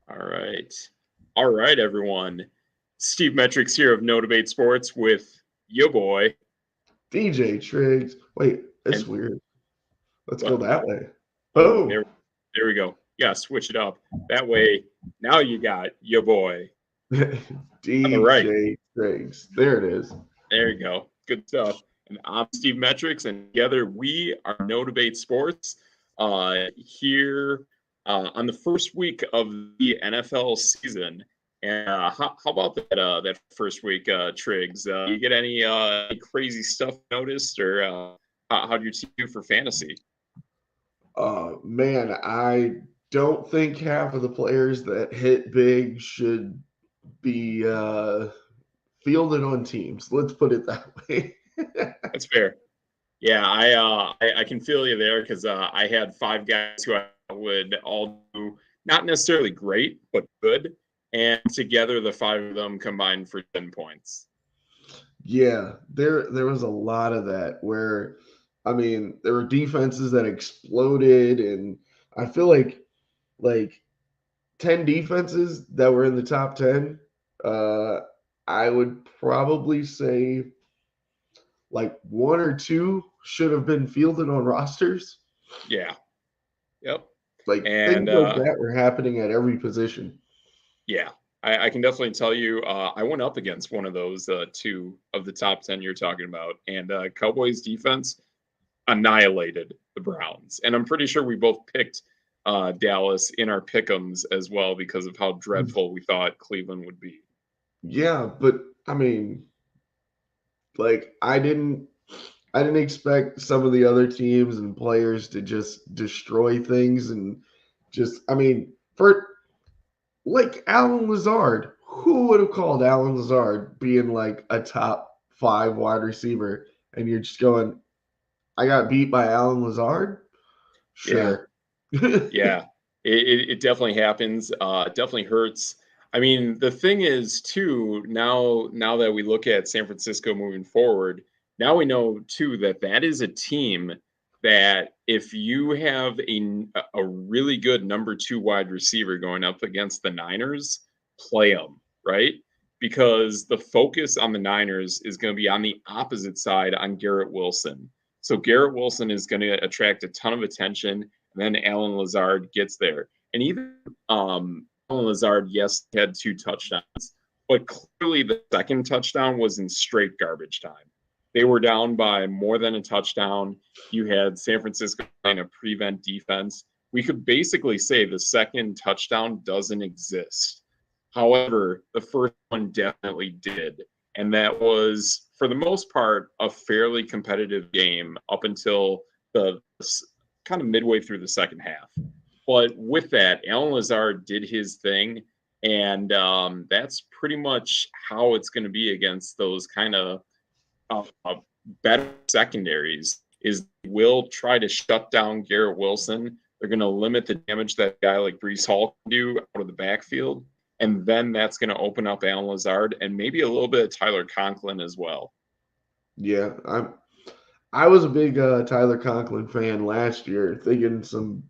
All right. All right, everyone. Steve Metrics here of No Debate Sports with yo boy. DJ Triggs. Wait, it's And weird. Let's go what? that way. Oh, Oh, there we go. Yeah, switch it up. That way, now you got yo boy on the right. DJ Triggs. There it is. There you go. Good stuff. And I'm Steve Metrics, and together we are No Debate Sports here on the first week of the NFL season. And how about that first week, Triggs? You get any crazy stuff noticed, or how do your team do for fantasy? Man, I don't think half of the players that hit big should be fielded on teams. Let's put it that way. That's fair. Yeah, I can feel you there because I had five guys who I would all do not necessarily great, but good, and together the five of them combined for 10 points. Yeah, there was a lot of that where I mean, there were defenses that exploded and I feel like 10 defenses that were in the top 10, uh, I would probably say like one or two should have been fielded on rosters. Yeah, yep, Like and things like that were happening at every position. yeah, I can definitely tell you I went up against one of those two of the top 10 you're talking about, and Cowboys defense annihilated the Browns. And I'm pretty sure we both picked Dallas in our pick'ems as well because of how dreadful we thought Cleveland would be. Yeah, but I mean, like I didn't expect some of the other teams and players to just destroy things and just I mean, for like Alan Lazard, who would have called Alan Lazard being like a top five wide receiver? And you're just going, I got beat by Alan Lazard? Yeah, Sure. yeah, it definitely happens. It definitely hurts. I mean, the thing is too now that we look at San Francisco moving forward, now we know too that that is a team that if you have a really good number two wide receiver going up against the Niners, play them right because the focus on the Niners is going to be on the opposite side on Garrett Wilson. So Garrett Wilson is going to attract a ton of attention, and then Alan Lazard gets there. And even Alan Lazard, yes, had two touchdowns, but clearly the second touchdown was in straight garbage time. They were down by more than a touchdown. You had San Francisco playing a prevent defense. We could basically say the second touchdown doesn't exist. However, the first one definitely did. And that was, for the most part, a fairly competitive game up until the kind of midway through the second half. But with that, Alan Lazard did his thing. And that's pretty much how it's going to be against those kind of better secondaries is will try to shut down Garrett Wilson. They're going to limit the damage that a guy like Brees Hall can do out of the backfield. And then that's going to open up Alan Lazard and maybe a little bit of Tyler Conklin as well. Yeah, I was a big Tyler Conklin fan last year, thinking some,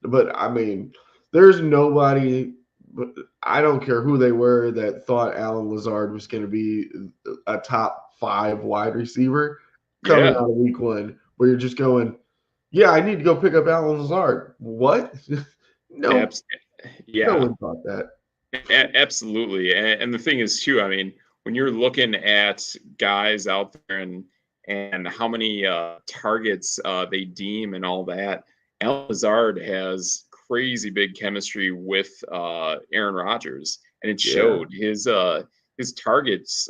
but I mean, there's nobody. I don't care who they were that thought Alan Lazard was going to be a top five wide receiver coming Yeah, out of week one, where you're just going, yeah, I need to go pick up Alan Lazard. What? No, abs- no yeah, one thought that. absolutely. And the thing is, too, I mean, when you're looking at guys out there and how many targets they deem and all that, Alan Lazard has crazy big chemistry with Aaron Rodgers, and it Yeah, showed. His targets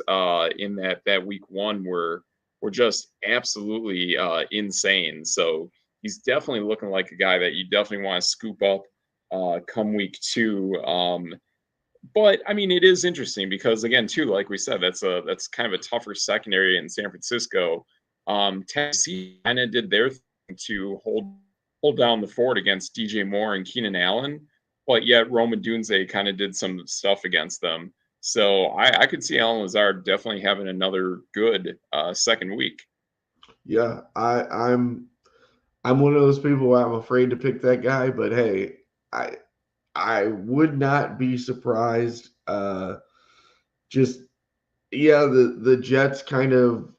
in that week one were just absolutely insane. So he's definitely looking like a guy that you definitely want to scoop up come week two. But I mean, it is interesting because again, too, like we said, that's kind of a tougher secondary in San Francisco. Tennessee kind of did their thing to hold down the fort against DJ Moore and Keenan Allen, but yet Roman Dunze kind of did some stuff against them. So I could see Alan Lazard definitely having another good second week. yeah. I'm one of those people where I'm afraid to pick that guy, but hey, I I would not be surprised. Just yeah, the Jets kind of,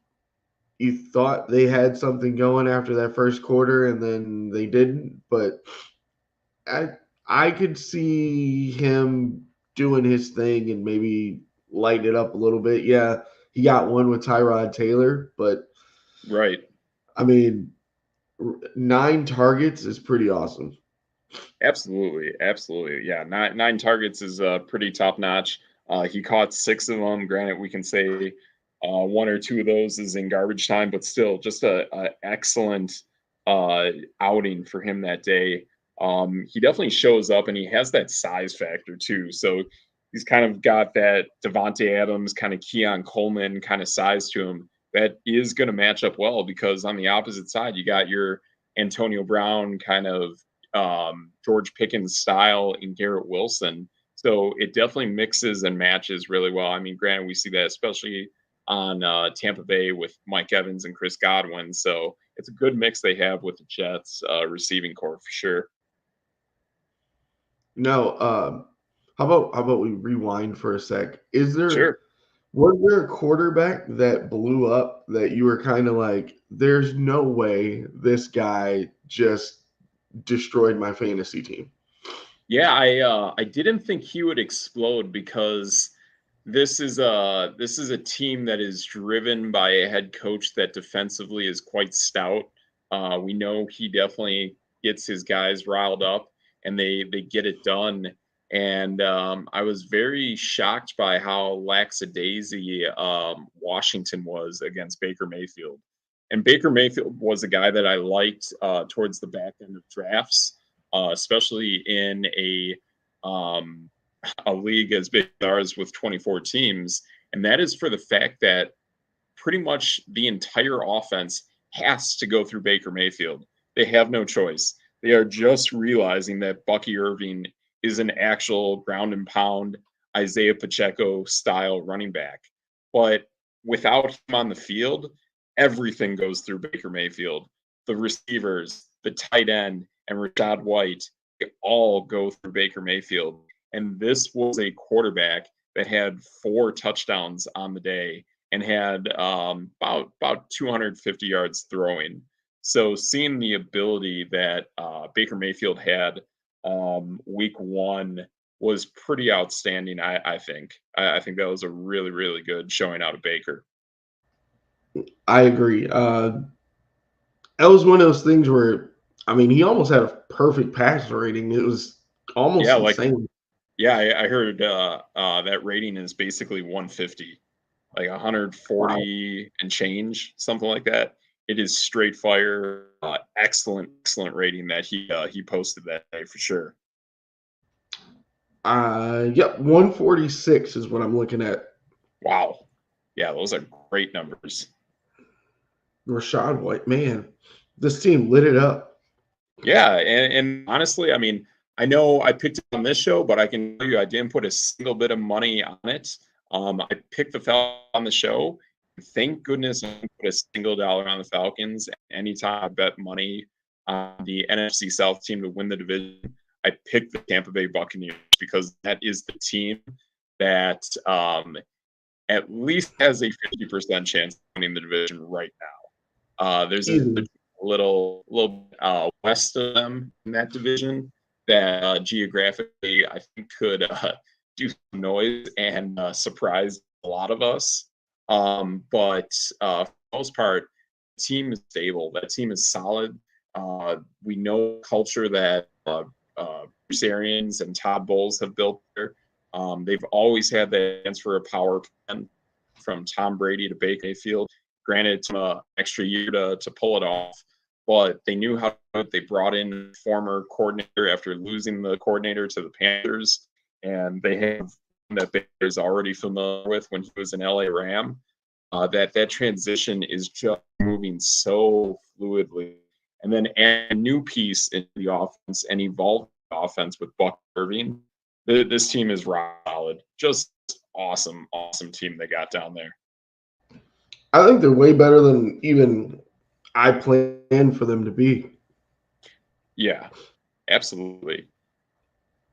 you thought they had something going after that first quarter, and then they didn't. But I I could see him doing his thing and maybe lighten it up a little bit. Yeah, he got one with Tyrod Taylor, but Right. I mean, 9 targets is pretty awesome. Absolutely. Absolutely. Yeah. Nine targets is pretty top notch. He caught 6 of them. Granted, we can say one or two of those is in garbage time, but still just a excellent outing for him that day. He definitely shows up and he has that size factor too. So he's kind of got that Devontae Adams, kind of Keon Coleman kind of size to him that is going to match up well because on the opposite side, you got your Antonio Brown kind of George Pickens style in Garrett Wilson. So it definitely mixes and matches really well. I mean, granted, we see that especially on Tampa Bay with Mike Evans and Chris Godwin. So it's a good mix they have with the Jets receiving core for sure. Now, how about we rewind for a sec? Sure. Was there a quarterback that blew up that you were kind of like, there's no way this guy just destroyed my fantasy team? Yeah, I didn't think he would explode because this is a team that is driven by a head coach that defensively is quite stout. We know he definitely gets his guys riled up and they get it done. And I was very shocked by how lackadaisy Washington was against Baker Mayfield. And Baker Mayfield was a guy that I liked towards the back end of drafts, especially in um, a league as big as ours with 24 teams. And that is for the fact that pretty much the entire offense has to go through Baker Mayfield. They have no choice. They are just realizing that Bucky Irving is an actual ground and pound Isaiah Pacheco style running back. But without him on the field, everything goes through Baker Mayfield. The receivers, the tight end, and Rashad White, they all go through Baker Mayfield. And this was a quarterback that had 4 touchdowns on the day and had about 250 yards throwing. So seeing the ability that Baker Mayfield had week one was pretty outstanding. I think. I think that was a really really good showing out of Baker. I agree. That was one of those things where, I mean, he almost had a perfect passer rating. It was Yeah, almost like insane. yeah, I heard that rating is basically 150, like Wow. 140 and change, something like that. It is straight fire, excellent rating that he posted that day for sure. Yep, 146 is what I'm looking at. Wow, yeah, those are great numbers. Rashad White, man, this team lit it up. Yeah, and honestly, I mean, I know I picked it on this show, but I can tell you I didn't put a single bit of money on it. I picked the Falcons on the show. Thank goodness I didn't put a single dollar on the Falcons. Anytime I bet money on the NFC South team to win the division, I picked the Tampa Bay Buccaneers because that is the team that at least has a 50% chance of winning the division right now. There's a Easily. little west of them in that division that geographically I think could do some noise and surprise a lot of us. But for the most part, the team is stable. That team is solid. We know culture that Bruce Arians and Todd Bowles have built there. They've always had that chance for a power plan from Tom Brady to Baker Mayfield. Granted, to an extra year to pull it off, but they knew how to do it. They brought in a former coordinator after losing the coordinator to the Panthers, and they have that Baker's already familiar with when he was an LA Ram. That transition is just moving so fluidly, and then add a new piece in the offense and evolve the offense with Buck Irving. This team is rock solid. Just awesome team they got down there. I think they're way better than even I planned for them to be. Yeah, absolutely.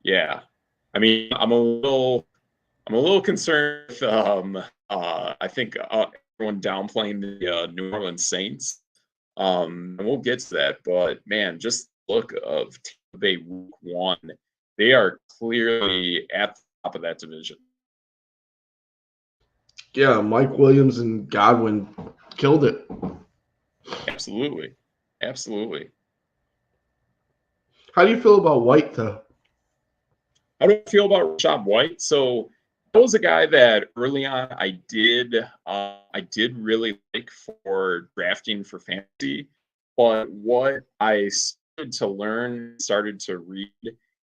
Yeah. I mean, I'm a little concerned with, I think everyone downplaying the New Orleans Saints. And we'll get to that, but man, just look of Tampa Bay Week 1. They are clearly at the top of that division. Yeah, Mike Williams and Godwin killed it. Absolutely. Absolutely. How do you feel about White though? How do I feel about Rashad White? So that was a guy that early on I did really like for drafting for fantasy, but what I started to learn, started to read,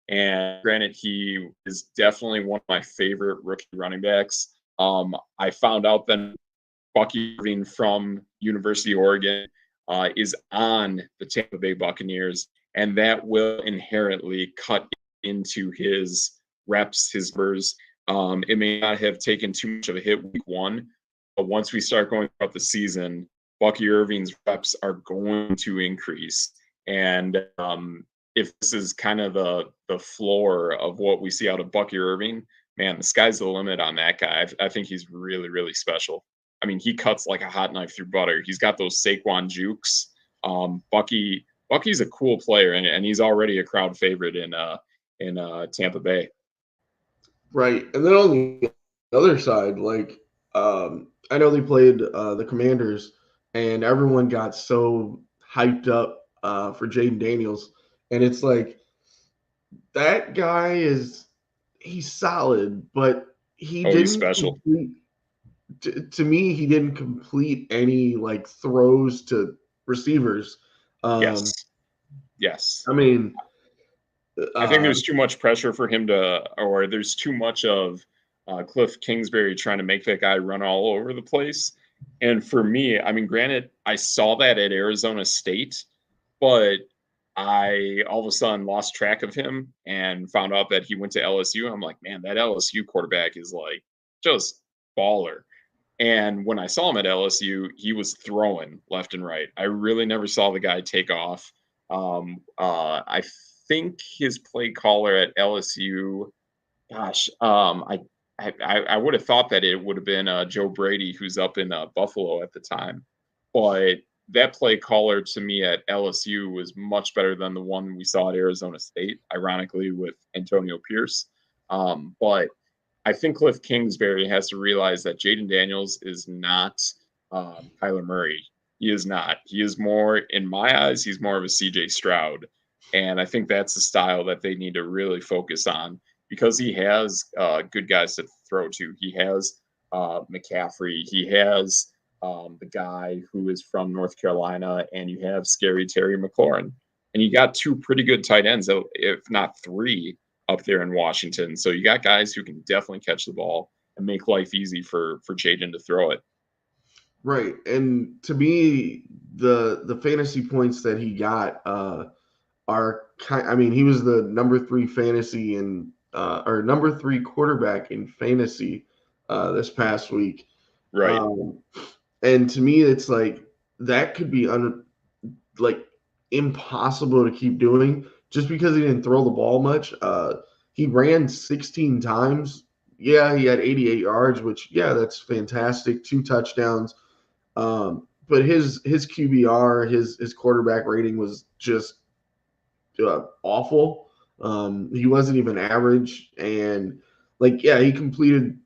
and granted, he is definitely one of my favorite rookie running backs. I found out that Bucky Irving from University of Oregon is on the Tampa Bay Buccaneers, and that will inherently cut into his reps, his numbers. It may not have taken too much of a hit week 1, but once we start going throughout the season, Bucky Irving's reps are going to increase. And if this is kind of the floor of what we see out of Bucky Irving, man, the sky's the limit on that guy. I think he's really, really special. I mean, he cuts like a hot knife through butter. He's got those Saquon jukes. Bucky's a cool player, and he's already a crowd favorite in Tampa Bay. Right. And then on the other side, like I know they played the Commanders, and everyone got so hyped up for Jaden Daniels, and it's like that guy he's solid, but he Oh, he's didn't special. complete. To me, he didn't complete any like throws to receivers. Yes, yes. I mean, I think uh, there's too much pressure for him or there's too much of Cliff Kingsbury trying to make that guy run all over the place. And for me, I mean, granted, I saw that at Arizona State, but I all of a sudden lost track of him and found out that he went to LSU. I'm like, man, that LSU quarterback is like just baller. And when I saw him at LSU, he was throwing left and right. I really never saw the guy take off. I think his play caller at LSU, gosh, I would have thought that it would have been Joe Brady, who's up in Buffalo at the time. But that play caller to me at LSU was much better than the one we saw at Arizona State, ironically, with Antonio Pierce. But I think Cliff Kingsbury has to realize that Jaden Daniels is not Kyler Murray. He is not. He is more, in my eyes, he's more of a CJ Stroud. And I think that's the style that they need to really focus on because he has good guys to throw to. He has McCaffrey. He has the guy who is from North Carolina, and you have scary Terry McLaurin. And you got two pretty good tight ends, if not three, up there in Washington. So you got guys who can definitely catch the ball and make life easy for Jaden to throw it. right. And to me, the fantasy points that he got are kind. I mean, he was the number 3 fantasy in or number 3 quarterback in fantasy this past week. Right. And to me, it's like that could be like impossible to keep doing just because he didn't throw the ball much. He ran 16 times. Yeah, he had 88 yards, which that's fantastic. 2 touchdowns. But his QBR, his quarterback rating was just awful. He wasn't even average, and he completed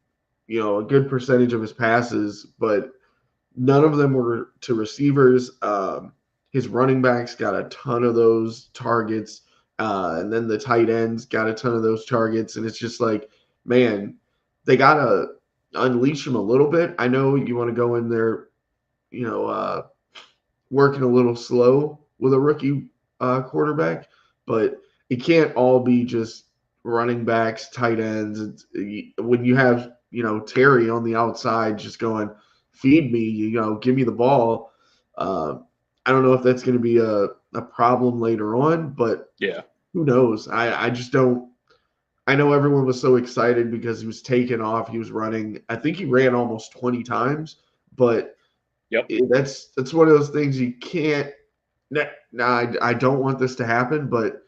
a good percentage of his passes, but none of them were to receivers. His running backs got a ton of those targets, and then the tight ends got a ton of those targets, and it's just like, man, they gotta unleash him a little bit. I know you want to go in there, working a little slow with a rookie quarterback, but it can't all be just running backs, tight ends. When you have Terry on the outside just going, feed me, give me the ball. I don't know if that's going to be a problem later on, but Yeah. who knows? I just don't. I know everyone was so excited because he was taking off. He was running. I think he ran almost 20 times, but Yep. that's one of those things you can't. Nah, I don't want this to happen, but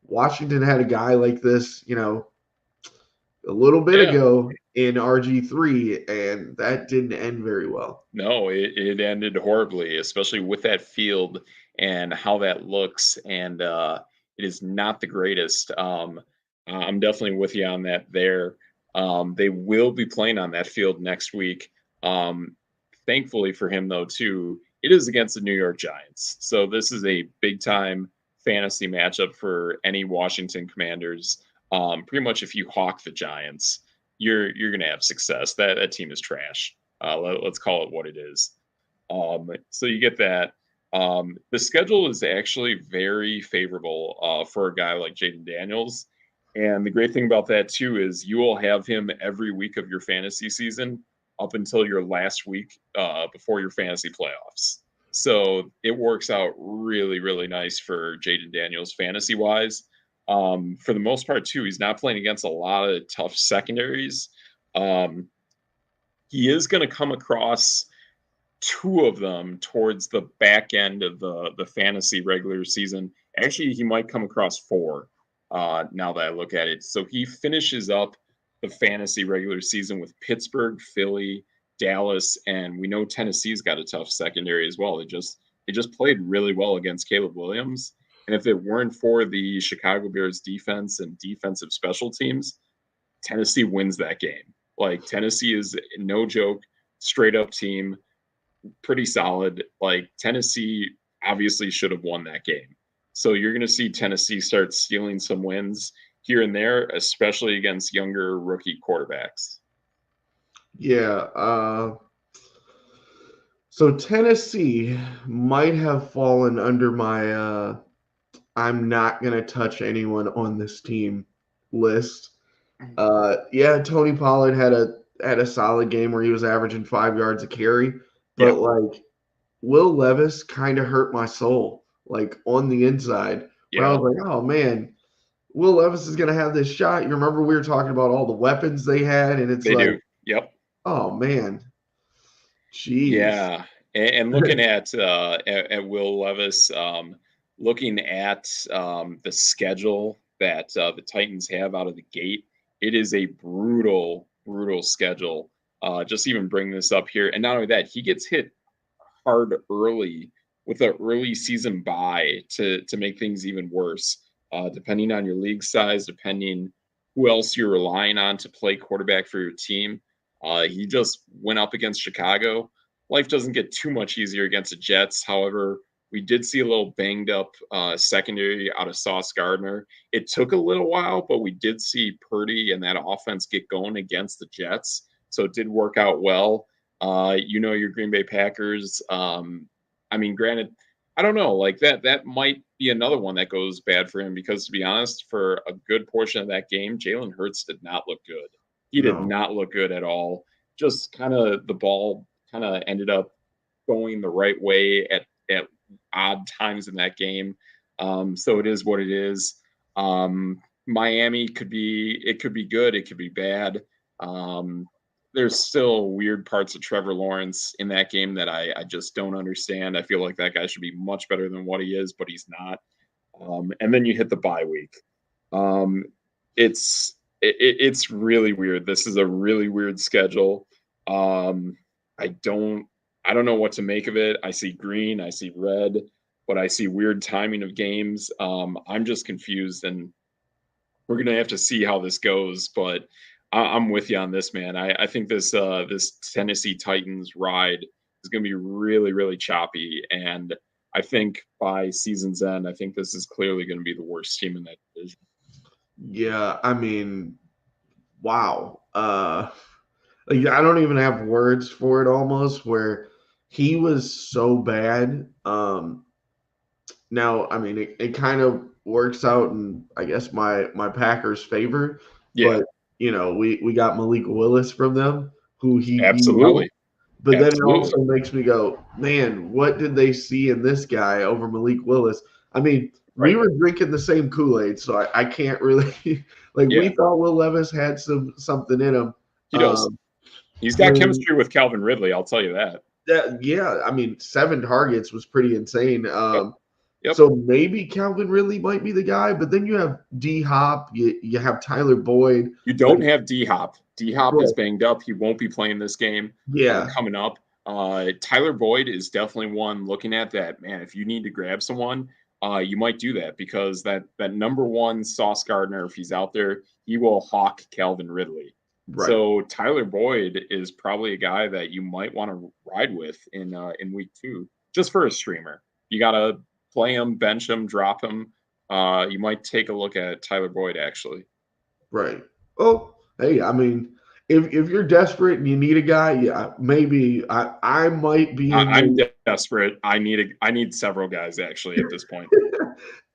Washington had a guy like this, a little bit Yeah. ago in RG3, and that didn't end very well. No, it ended horribly, especially with that field and how that looks, and it is not the greatest. I'm definitely with you on that there. They will be playing on that field next week. Um, Thankfully for him, though, too, it is against the New York Giants. So this is a big time fantasy matchup for any Washington Commanders. Pretty much if you hawk the Giants, you're gonna have success. That team is trash. Let's call it what it is. So you get that. The schedule is actually very favorable for a guy like Jaden Daniels. And the great thing about that, too, is you will have him every week of your fantasy season up until your last week before your fantasy playoffs. So it works out really, really nice for Jaden Daniels fantasy wise. For the most part, too, he's not playing against a lot of tough secondaries. Um, he is going to come across two of them towards the back end of the fantasy regular season. Actually, he might come across four now that I look at it. So he finishes up the fantasy regular season with Pittsburgh, Philly, Dallas, and we know Tennessee's got a tough secondary as well. They just played really well against Caleb Williams. And if it weren't for the Chicago Bears defense and defensive special teams, Tennessee wins that game. Like Tennessee is no joke, straight up team, pretty solid. Like Tennessee obviously should have won that game. So you're going to see Tennessee start stealing some wins here and there, especially against younger rookie quarterbacks. Yeah. So Tennessee might have fallen under my I'm not going to touch anyone on this team list. Yeah, Tony Pollard had a solid game where he was averaging 5 yards a carry, but Yeah, like Will Levis kind of hurt my soul, like on the inside, where I yeah, was like, oh man, Will Levis is gonna have this shot. You remember we were talking about all the weapons they had, and it's they like, do. Yep. oh man, jeez. Yeah, and looking at Will Levis, looking at the schedule that the Titans have out of the gate, it is a brutal, brutal schedule. Just even bring this up here, and not only that, he gets hit hard early with an early season bye to make things even worse. Depending on your league size, depending who else you're relying on to play quarterback for your team. He just went up against Chicago. Life doesn't get too much easier against the Jets. However, we did see a little banged up secondary out of Sauce Gardner. It took a little while, but we did see Purdy and that offense get going against the Jets. So it did work out well. Your Green Bay Packers. I mean, granted, I don't know. Like that might be another one that goes bad for him because, to be honest, for a good portion of that game, Jalen Hurts did not look good. He did No. not look good at all. Just kind of the ball kind of ended up going the right way at odd times in that game. So it is what it is. Miami could be good, it could be bad. There's still weird parts of Trevor Lawrence in that game that I just don't understand. I feel like that guy should be much better than what he is, but he's not. And then you hit the bye week. Um, it's really weird. This is a really weird schedule. Um, I don't I don't know what to make of it. I see green, I see red, but I see weird timing of games. I'm just confused, and we're gonna have to see how this goes. But I'm with you on this, man. I think this Tennessee Titans ride is gonna be really, really choppy, and I think by season's end, I think this is clearly going to be the worst team in that division. Yeah, I mean, wow. Like, I don't even have words for it almost where he was so bad. Now, I mean, it kind of works out in, I guess, my Packers' favor, Yeah, but we got Malik Willis from them, who he beat out. absolutely, But then it absolutely. also makes me go, man, what did they see in this guy over Malik Willis? I mean, we Right. were drinking the same Kool-Aid, so I can't really like we Yeah, thought Will Levis had something in him. he does. Um, He's got when chemistry with Calvin Ridley. I'll tell you that. yeah, I mean, 7 targets was pretty insane. Yep. Yep. So maybe Calvin Ridley might be the guy, but then you have D Hop, you have Tyler Boyd. You don't have D Hop. D Hop is Right. banged up. He won't be playing this game Yeah, coming up. Tyler Boyd is definitely one looking at that. Man, if you need to grab someone, you might do that because that number one Sauce Gardner, if he's out there, he will hawk Calvin Ridley. right. So Tyler Boyd is probably a guy that you might want to ride with in week 2, just for a streamer. You gotta play him, bench him, drop him. You might take a look at Tyler Boyd actually. Right. Oh, hey, I mean, if you're desperate and you need a guy, yeah, maybe I might be in I'm the desperate. I need several guys actually at this point.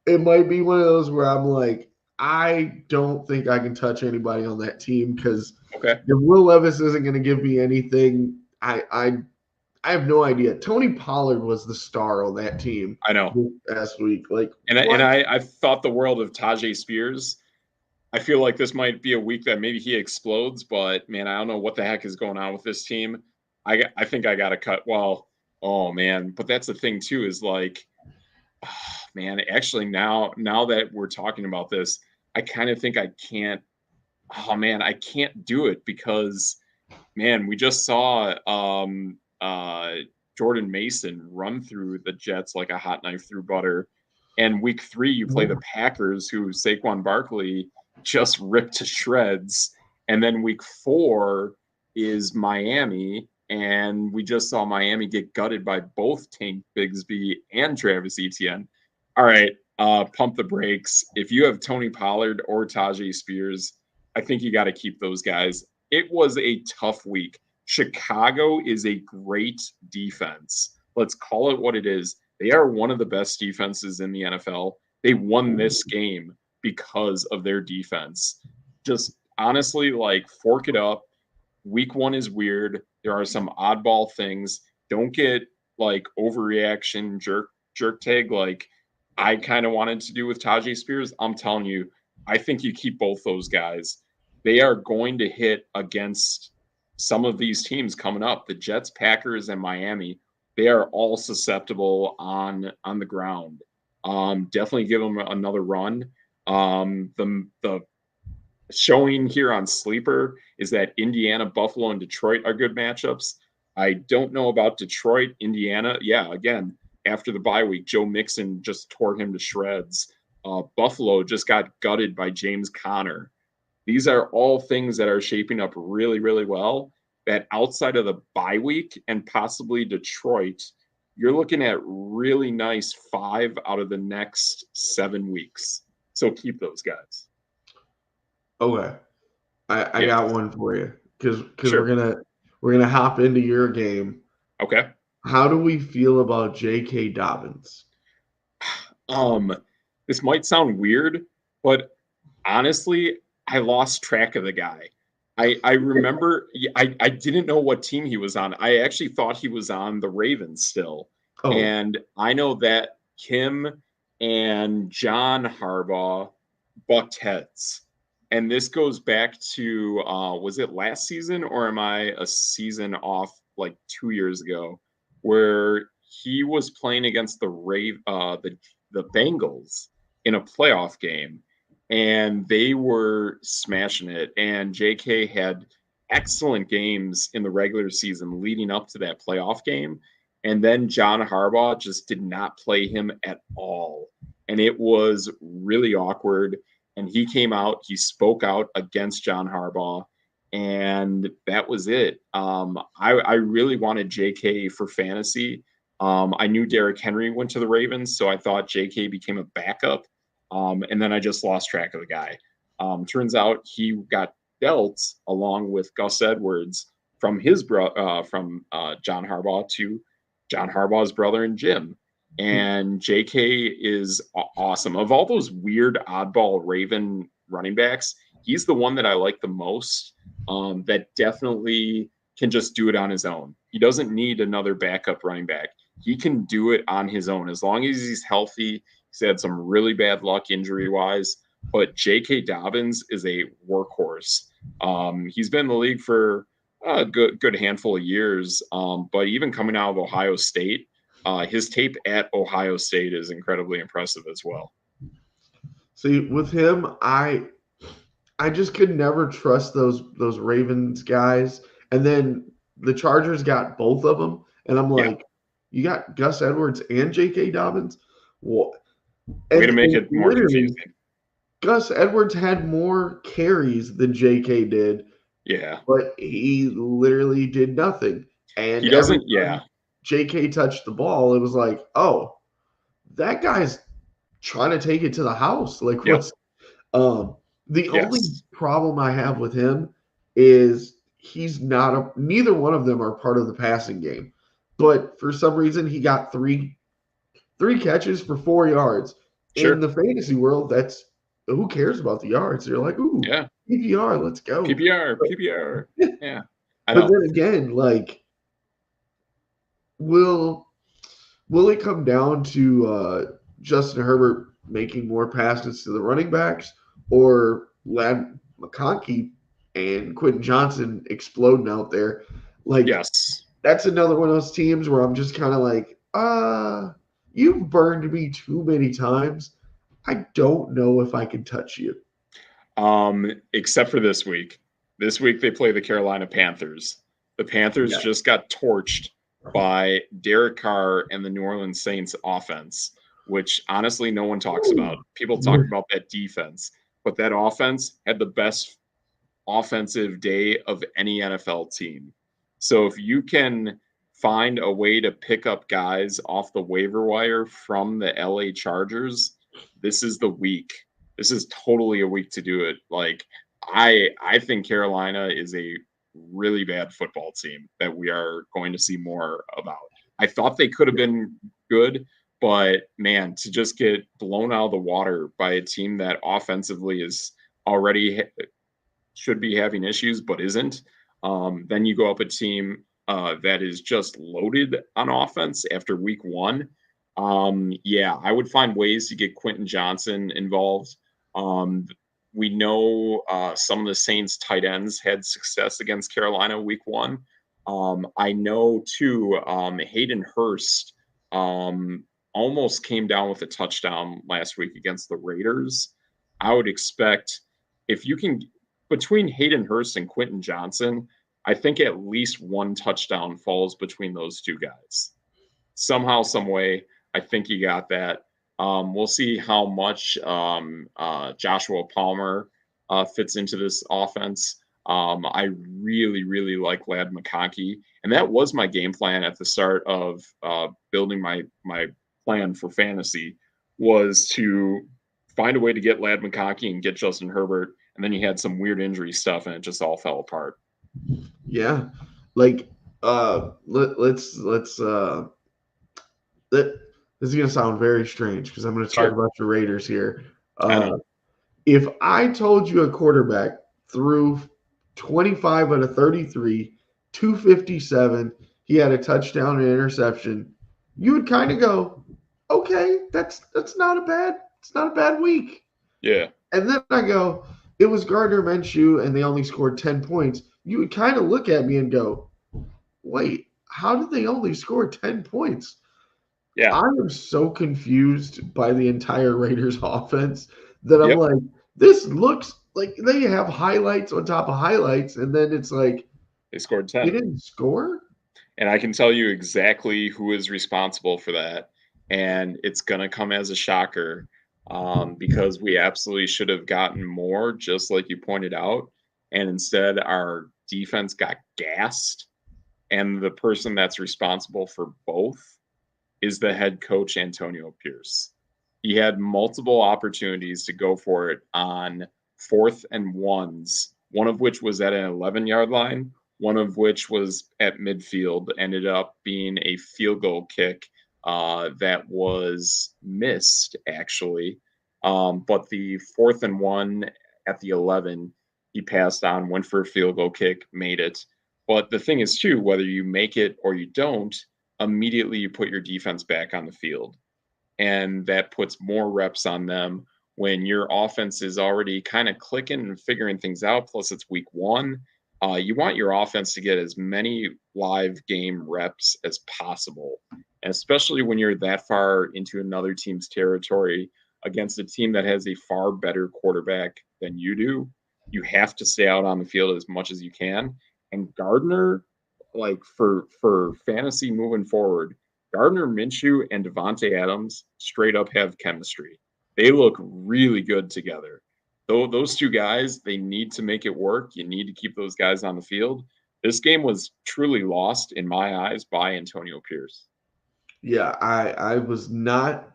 it might be one of those where I'm like, I don't think I can touch anybody on that team because Okay. if Will Levis isn't going to give me anything, I have no idea. Tony Pollard was the star on that team I know. this past week. Like, And I thought the world of Tajay Spears. I feel like this might be a week that maybe he explodes, but man, I don't know what the heck is going on with this team. I think I got to cut. Well, oh man, but that's the thing too is like, oh, man, actually now that we're talking about this, I kind of think I can't. Oh man, I can't do it because man, we just saw Jordan Mason run through the Jets like a hot knife through butter. And week 3, you play the Packers, who Saquon Barkley just ripped to shreds. And then week 4 is Miami. And we just saw Miami get gutted by both Tank Bigsby and Travis Etienne. All right, pump the brakes. If you have Tony Pollard or Tajay Spears, I think you got to keep those guys. It was a tough week. Chicago is a great defense. Let's call it what it is. They are one of the best defenses in the NFL. They won this game because of their defense. Just honestly, like, fork it up. Week 1 is weird. There are some oddball things. Don't get like overreaction jerk tag like I kind of wanted to do with Tajay Spears. I'm telling you, I think you keep both those guys. They are going to hit against some of these teams coming up. The Jets, Packers, and Miami. They are all susceptible on the ground. Definitely give them another run. The showing here on Sleeper is that Indiana, Buffalo, and Detroit are good matchups. I don't know about Detroit, Indiana. Yeah, again, after the bye week, Joe Mixon just tore him to shreds. Buffalo just got gutted by James Conner. These are all things that are shaping up really, really well. That outside of the bye week and possibly Detroit, you're looking at really nice 5 out of the next 7 weeks. So keep those guys. okay, I Yeah. got one for you because Sure. we're gonna hop into your game. Okay. How do we feel about J.K. Dobbins? This might sound weird, but honestly, I lost track of the guy. I remember I didn't know what team he was on. I actually thought he was on the Ravens still. Oh, And I know that Kim and John Harbaugh bucked heads. And this goes back to was it last season or am I a season off like 2 years ago where he was playing against the Bengals in a playoff game and they were smashing it. And JK had excellent games in the regular season leading up to that playoff game. And then John Harbaugh just did not play him at all. And it was really awkward. And he came out, he spoke out against John Harbaugh. And that was it. I really wanted JK for fantasy. I knew Derrick Henry went to the Ravens, so I thought JK became a backup. And then I just lost track of the guy. Turns out he got dealt along with Gus Edwards from John Harbaugh to John Harbaugh's brother and Jim. And JK is awesome. Of all those weird oddball Raven running backs, he's the one that I like the most. That definitely can just do it on his own. He doesn't need another backup running back. He can do it on his own as long as he's healthy. He's had some really bad luck injury wise, but J.K. Dobbins is a workhorse. He's been in the league for a good handful of years, but even coming out of Ohio State, his tape at Ohio State is incredibly impressive as well. See, with him, I just could never trust those Ravens guys. And then the Chargers got both of them, and I'm Yeah, like, you got Gus Edwards and J.K. Dobbins. What? way to And make it more literally, confusing. Gus Edwards had more carries than J.K. did, Yeah, but he literally did nothing. And he every doesn't. Yeah, time J.K. touched the ball, it was like, oh, that guy's trying to take it to the house. Like, yep, what's the only yes, problem I have with him is he's not neither one of them are part of the passing game. But for some reason he got three catches for 4 yards. In sure, the fantasy world, that's who cares about the yards? You're like, ooh, yeah. PPR, let's go. PPR, PPR. Yeah, I But know. then again, like, will will it come down to Justin Herbert making more passes to the running backs or Lad McConkey and Quentin Johnson exploding out there? Like, Yes. that's another one of those teams where I'm just kind of like, you've burned me too many times. I don't know if I can touch you. Except for this week. This week they play the Carolina Panthers. The Panthers Yeah. just got torched by Derek Carr and the New Orleans Saints offense, which honestly no one talks about. People talk about that defense, but that offense had the best offensive day of any NFL team. So if you can find a way to pick up guys off the waiver wire from the LA Chargers, this is the week. This is totally a week to do it. Like I think Carolina is a really bad football team that we are going to see more about. I thought they could have been good, but man, to just get blown out of the water by a team that offensively is already should be having issues but isn't. Then you go up a team that is just loaded on offense after week one. Yeah, I would find ways to get Quentin Johnson involved. We know some of the Saints tight ends had success against Carolina week one. I know too, Hayden Hurst almost came down with a touchdown last week against the Raiders. I would expect if you can between Hayden Hurst and Quentin Johnson, I think at least one touchdown falls between those two guys. Somehow, some way, I think you got that. We'll see how much Joshua Palmer fits into this offense. I really, really like Lad McConkey, and that was my game plan at the start of building my plan for fantasy was to find a way to get Lad McConkey and get Justin Herbert, and then you had some weird injury stuff, and it just all fell apart. Yeah. Like, let's this is gonna sound very strange because I'm gonna talk Sure, about your Raiders here. I Uh, know. if I told you a quarterback threw 25 out of 33, 257, he had a touchdown and interception, you would kind of go, okay, that's not a bad it's not a bad week. Yeah, And then I go, it was Gardner Minshew and they only scored 10 points. You would kind of look at me and go, wait, how did they only score 10 points? yeah, I am so confused by the entire Raiders offense that I'm yep. like, this looks like they have highlights on top of highlights, and then it's like They scored they 10. didn't score. And I can tell you exactly who is responsible for that. And it's going to come as a shocker because we absolutely should have gotten more, just like you pointed out. And instead, our defense got gassed. And the person that's responsible for both is the head coach, Antonio Pierce. He had multiple opportunities to go for it on 4th and 1s, one of which was at an 11-yard line, one of which was at midfield, ended up being a field goal kick that was missed, actually. But the 4th and 1 at the 11, he passed on, went for a field goal kick, made it. But the thing is, too, whether you make it or you don't, immediately you put your defense back on the field. And that puts more reps on them when your offense is already kind of clicking and figuring things out. Plus, it's week one. you want your offense to get as many live game reps as possible. And especially when you're that far into another team's territory against a team that has a far better quarterback than you do, you have to stay out on the field as much as you can. And Gardner, like for fantasy moving forward, Gardner Minshew and Devontae Adams straight up have chemistry. They look really good together. Though those two guys, they need to make it work. You need to keep those guys on the field. This game was truly lost in my eyes by Antonio Pierce. Yeah, I was not.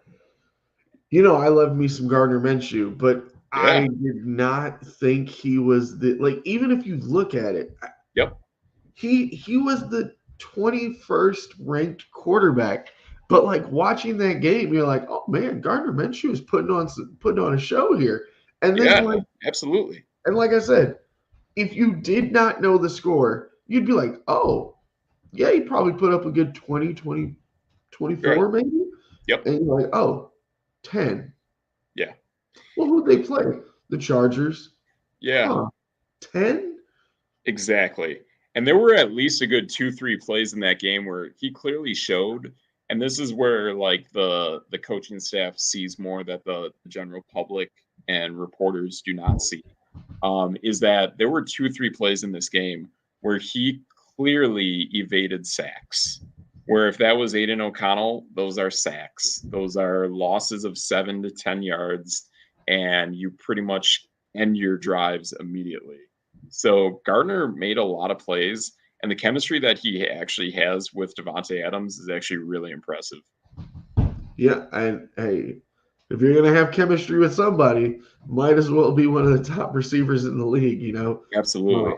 I love me some Gardner Minshew, but I Yeah. did not think he was the like. Even if you look at it, Yep. he was the 21st ranked quarterback. But like watching that game, you're like, oh man, Gardner Minshew is putting on a show here. And then Yeah. Absolutely. like I said, if you did not know the score, you'd be like, oh, yeah, he probably put up a good 20, Right. 24 maybe. Yep. And you're like, oh, 10. Yeah. Well, who'd they play? The Chargers. Yeah. Huh. 10? Exactly. And there were at least a good 2-3 plays in that game where he clearly showed, and this is where like the coaching staff sees more that the general public and reporters do not see. Is that there were 2-3 plays in this game where he clearly evaded sacks. Where if that was Aiden O'Connell, those are sacks. Those are losses of 7 to 10 yards, and you pretty much end your drives immediately. So Gardner made a lot of plays, and the chemistry that he actually has with Devontae Adams is actually really impressive. Yeah, and hey, if you're gonna have chemistry with somebody, might as well be one of the top receivers in the league. Absolutely.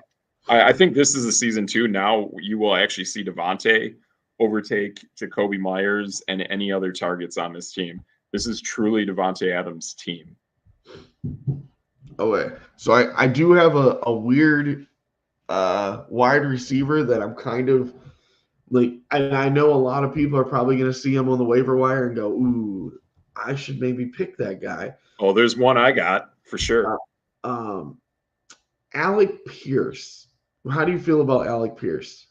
I think this is a season too. Now you will actually see Devontae overtake Jacoby Myers and any other targets on this team. This is truly Devontae Adams' team. Okay. So I do have a weird wide receiver that I'm kind of like, and I know a lot of people are probably gonna see him on the waiver wire and go, ooh, I should maybe pick that guy. Oh, there's one I got for sure. Um Alec Pierce. How do you feel about Alec Pierce?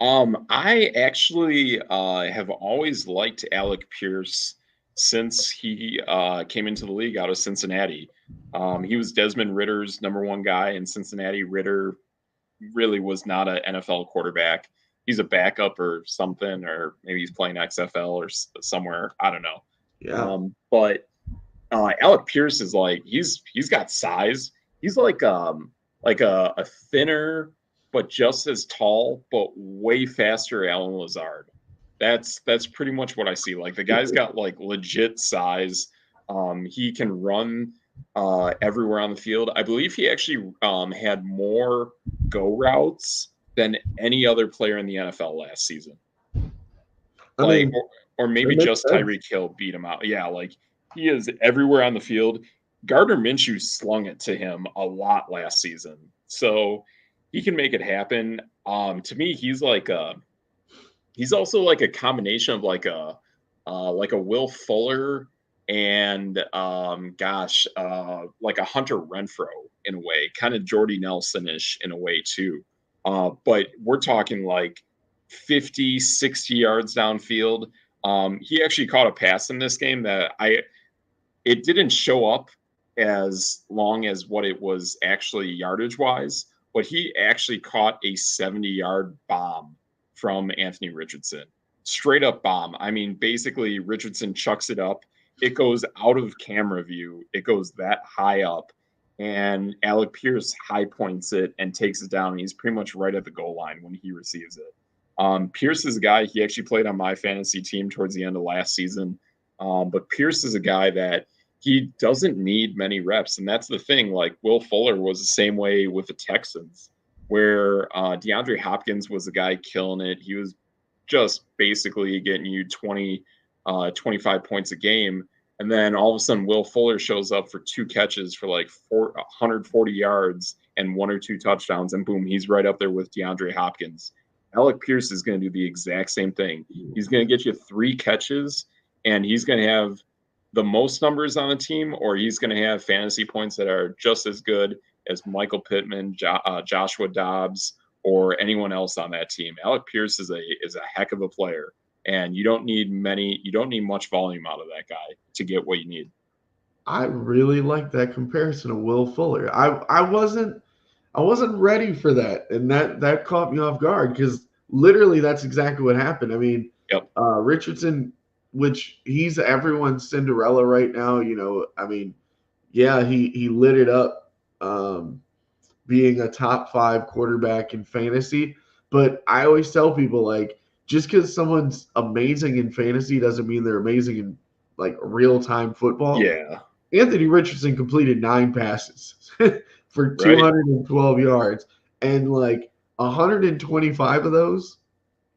I actually have always liked Alec Pierce since he came into the league out of Cincinnati. He was Desmond Ritter's number one guy in Cincinnati. Ritter really was not an NFL quarterback. He's a backup or something, or maybe he's playing XFL or somewhere. I don't know. Yeah. But Alec Pierce is like he's got size. He's like a thinner but just as tall but way faster Alan Lazard. That's pretty much what I see. Like the guy's got like legit size. He can run everywhere on the field. I believe he actually had more go routes than any other player in the NFL last season. I mean, or maybe just Tyreek Hill beat him out. Yeah, like he is everywhere on the field. Gardner Minshew slung it to him a lot last season, so he can make it happen. To me, he's also like a combination of like a Will Fuller and like a Hunter Renfrow in a way, kind of Jordy Nelson-ish in a way too. But we're talking like 50, 60 yards downfield. He actually caught a pass in this game that it didn't show up as long as what it was actually yardage wise, but he actually caught a 70-yard bomb from Anthony Richardson. Straight up bomb. I mean, basically Richardson chucks it up. It goes out of camera view. It goes that high up, and Alec Pierce high points it and takes it down. He's pretty much right at the goal line when he receives it. Pierce is a guy, he actually played on my fantasy team towards the end of last season. But Pierce is a guy that he doesn't need many reps. And that's the thing. Like Will Fuller was the same way with the Texans, where DeAndre Hopkins was the guy killing it. He was just basically getting you 20, 25 points a game. And then all of a sudden, Will Fuller shows up for 2 catches for like 140 yards and 1 or 2 touchdowns. And boom, he's right up there with DeAndre Hopkins. Alec Pierce is going to do the exact same thing. He's going to get you 3 catches, and he's going to have the most numbers on the team, or he's going to have fantasy points that are just as good as Michael Pittman, Joshua Dobbs, or anyone else on that team. Alec Pierce is a heck of a player, and you don't need much volume out of that guy to get what you need. I really like that comparison of Will Fuller. I wasn't ready for that, and that caught me off guard because literally that's exactly what happened. I mean, Yep. Richardson, which he's everyone's Cinderella right now. I mean, yeah, he lit it up, being a top 5 quarterback in fantasy. But I always tell people, like, just because someone's amazing in fantasy doesn't mean they're amazing in like real time football. Yeah. Anthony Richardson completed 9 passes for Right. 212 yards, and like 125 of those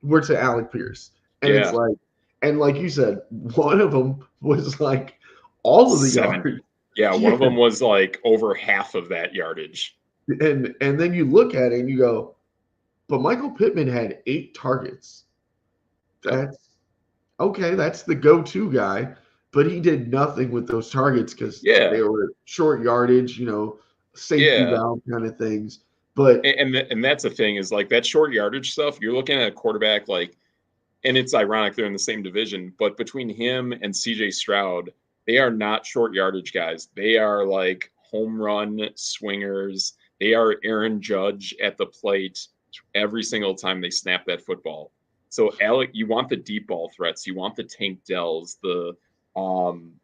were to Alec Pierce. And it's Yeah. like, and like you said, one of them was like all of the 70. yards. Yeah, one Yeah. of them was like over half of that yardage. And then you look at it and you go, but Michael Pittman had 8 targets. Yep. That's okay. That's the go-to guy, but he did nothing with those targets because Yeah. they were short yardage, safety Yeah. valve kind of things. But And that's the thing is like that short yardage stuff. You're looking at a quarterback like, and it's ironic they're in the same division, but between him and CJ Stroud, they are not short yardage guys. They are like home run swingers. They are Aaron Judge at the plate every single time they snap that football. So Alec, you want the deep ball threats. You want the Tank Dells, the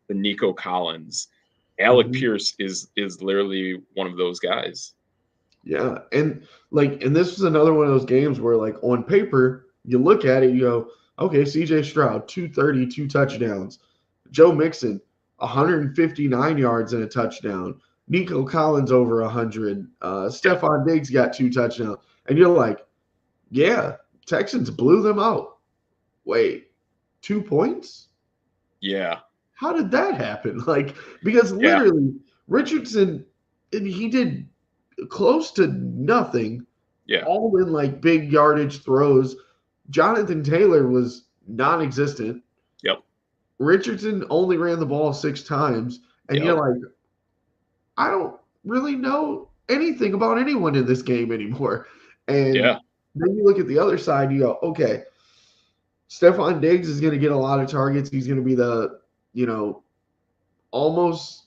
Nico Collins. Alec mhm, Pierce is literally one of those guys. yeah, and this was another one of those games where like on paper you look at it, you go, okay, CJ Stroud 230, 2 touchdowns, Joe Mixon 159 yards and a touchdown, Nico Collins over 100, Yeah. Stephon Diggs got 2 touchdowns, and you're like, yeah, Texans blew them out. Wait, 2 points? Yeah. How did that happen? Like, because Yeah. literally Richardson, and he did close to nothing, Yeah. all in like big yardage throws. Jonathan Taylor was non-existent. Yep. Richardson only ran the ball 6 times, and you're Yep. like, I don't really know anything about anyone in this game anymore. And Yeah. then you look at the other side, you go, okay, Stephon Diggs is going to get a lot of targets. He's going to be the, almost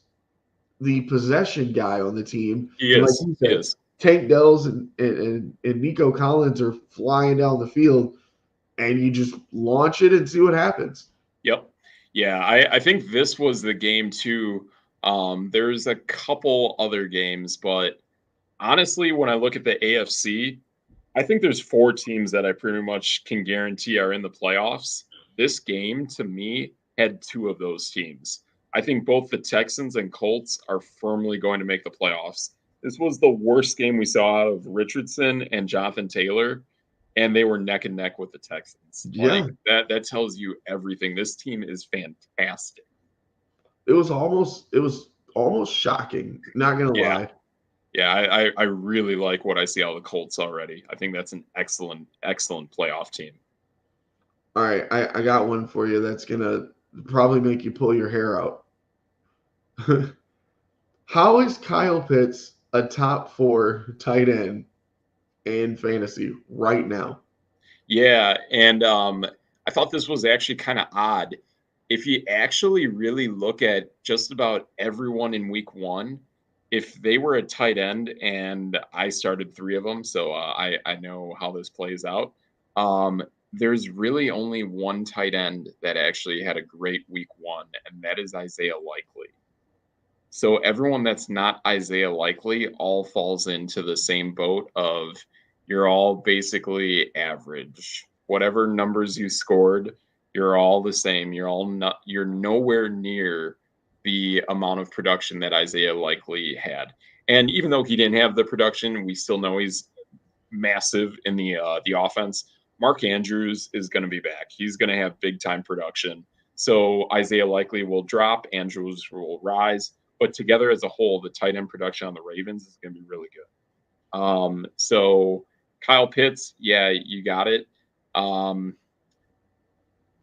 the possession guy on the team. He And like is. you He said, is. Tank Dells and Nico Collins are flying down the field, and you just launch it and see what happens. Yep. Yeah, I think this was the game too. There's a couple other games, but honestly, when I look at the AFC, I think there's 4 teams that I pretty much can guarantee are in the playoffs. This game, to me, had 2 of those teams. I think both the Texans and Colts are firmly going to make the playoffs. This was the worst game we saw out of Richardson and Jonathan Taylor, and they were neck and neck with the Texans. Yeah, Like that tells you everything. This team is fantastic. it was almost shocking. Not gonna Yeah. lie. Yeah, I really like what I see out of the Colts already. I think that's an excellent, excellent playoff team. All right, I got one for you that's gonna probably make you pull your hair out. How is Kyle Pitts a top 4 tight end in fantasy right now? Yeah, and I thought this was actually kind of odd. If you actually really look at just about everyone in week 1, if they were a tight end, and I started 3 of them, so I know how this plays out. Um, there's really only one tight end that actually had a great week 1, and that is Isaiah Likely. So everyone that's not Isaiah Likely all falls into the same boat of you're all basically average. Whatever numbers you scored, you're all the same. You're nowhere near the amount of production that Isaiah Likely had. And even though he didn't have the production, we still know he's massive in the offense. Mark Andrews is going to be back. He's going to have big time production. So Isaiah Likely will drop, Andrews will rise, but together as a whole, the tight end production on the Ravens is going to be really good. So Kyle Pitts, yeah, you got it.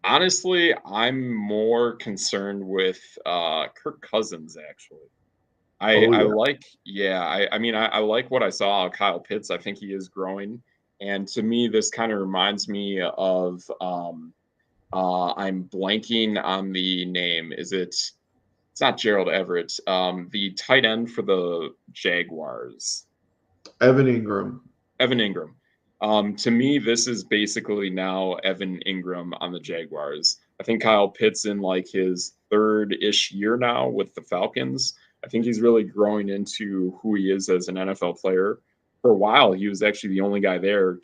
Honestly, I'm more concerned with Kirk Cousins actually. Oh I yeah. like, yeah, I mean, I like what I saw of Kyle Pitts. I think he is growing. And to me, this kind of reminds me of I'm blanking on the name. It's not Gerald Everett, the tight end for the Jaguars. Evan Ingram. Evan Ingram. To me, this is basically now Evan Ingram on the Jaguars. I think Kyle Pitts in like his third-ish year now with the Falcons. I think he's really growing into who he is as an NFL player. For a while, he was actually the only guy there.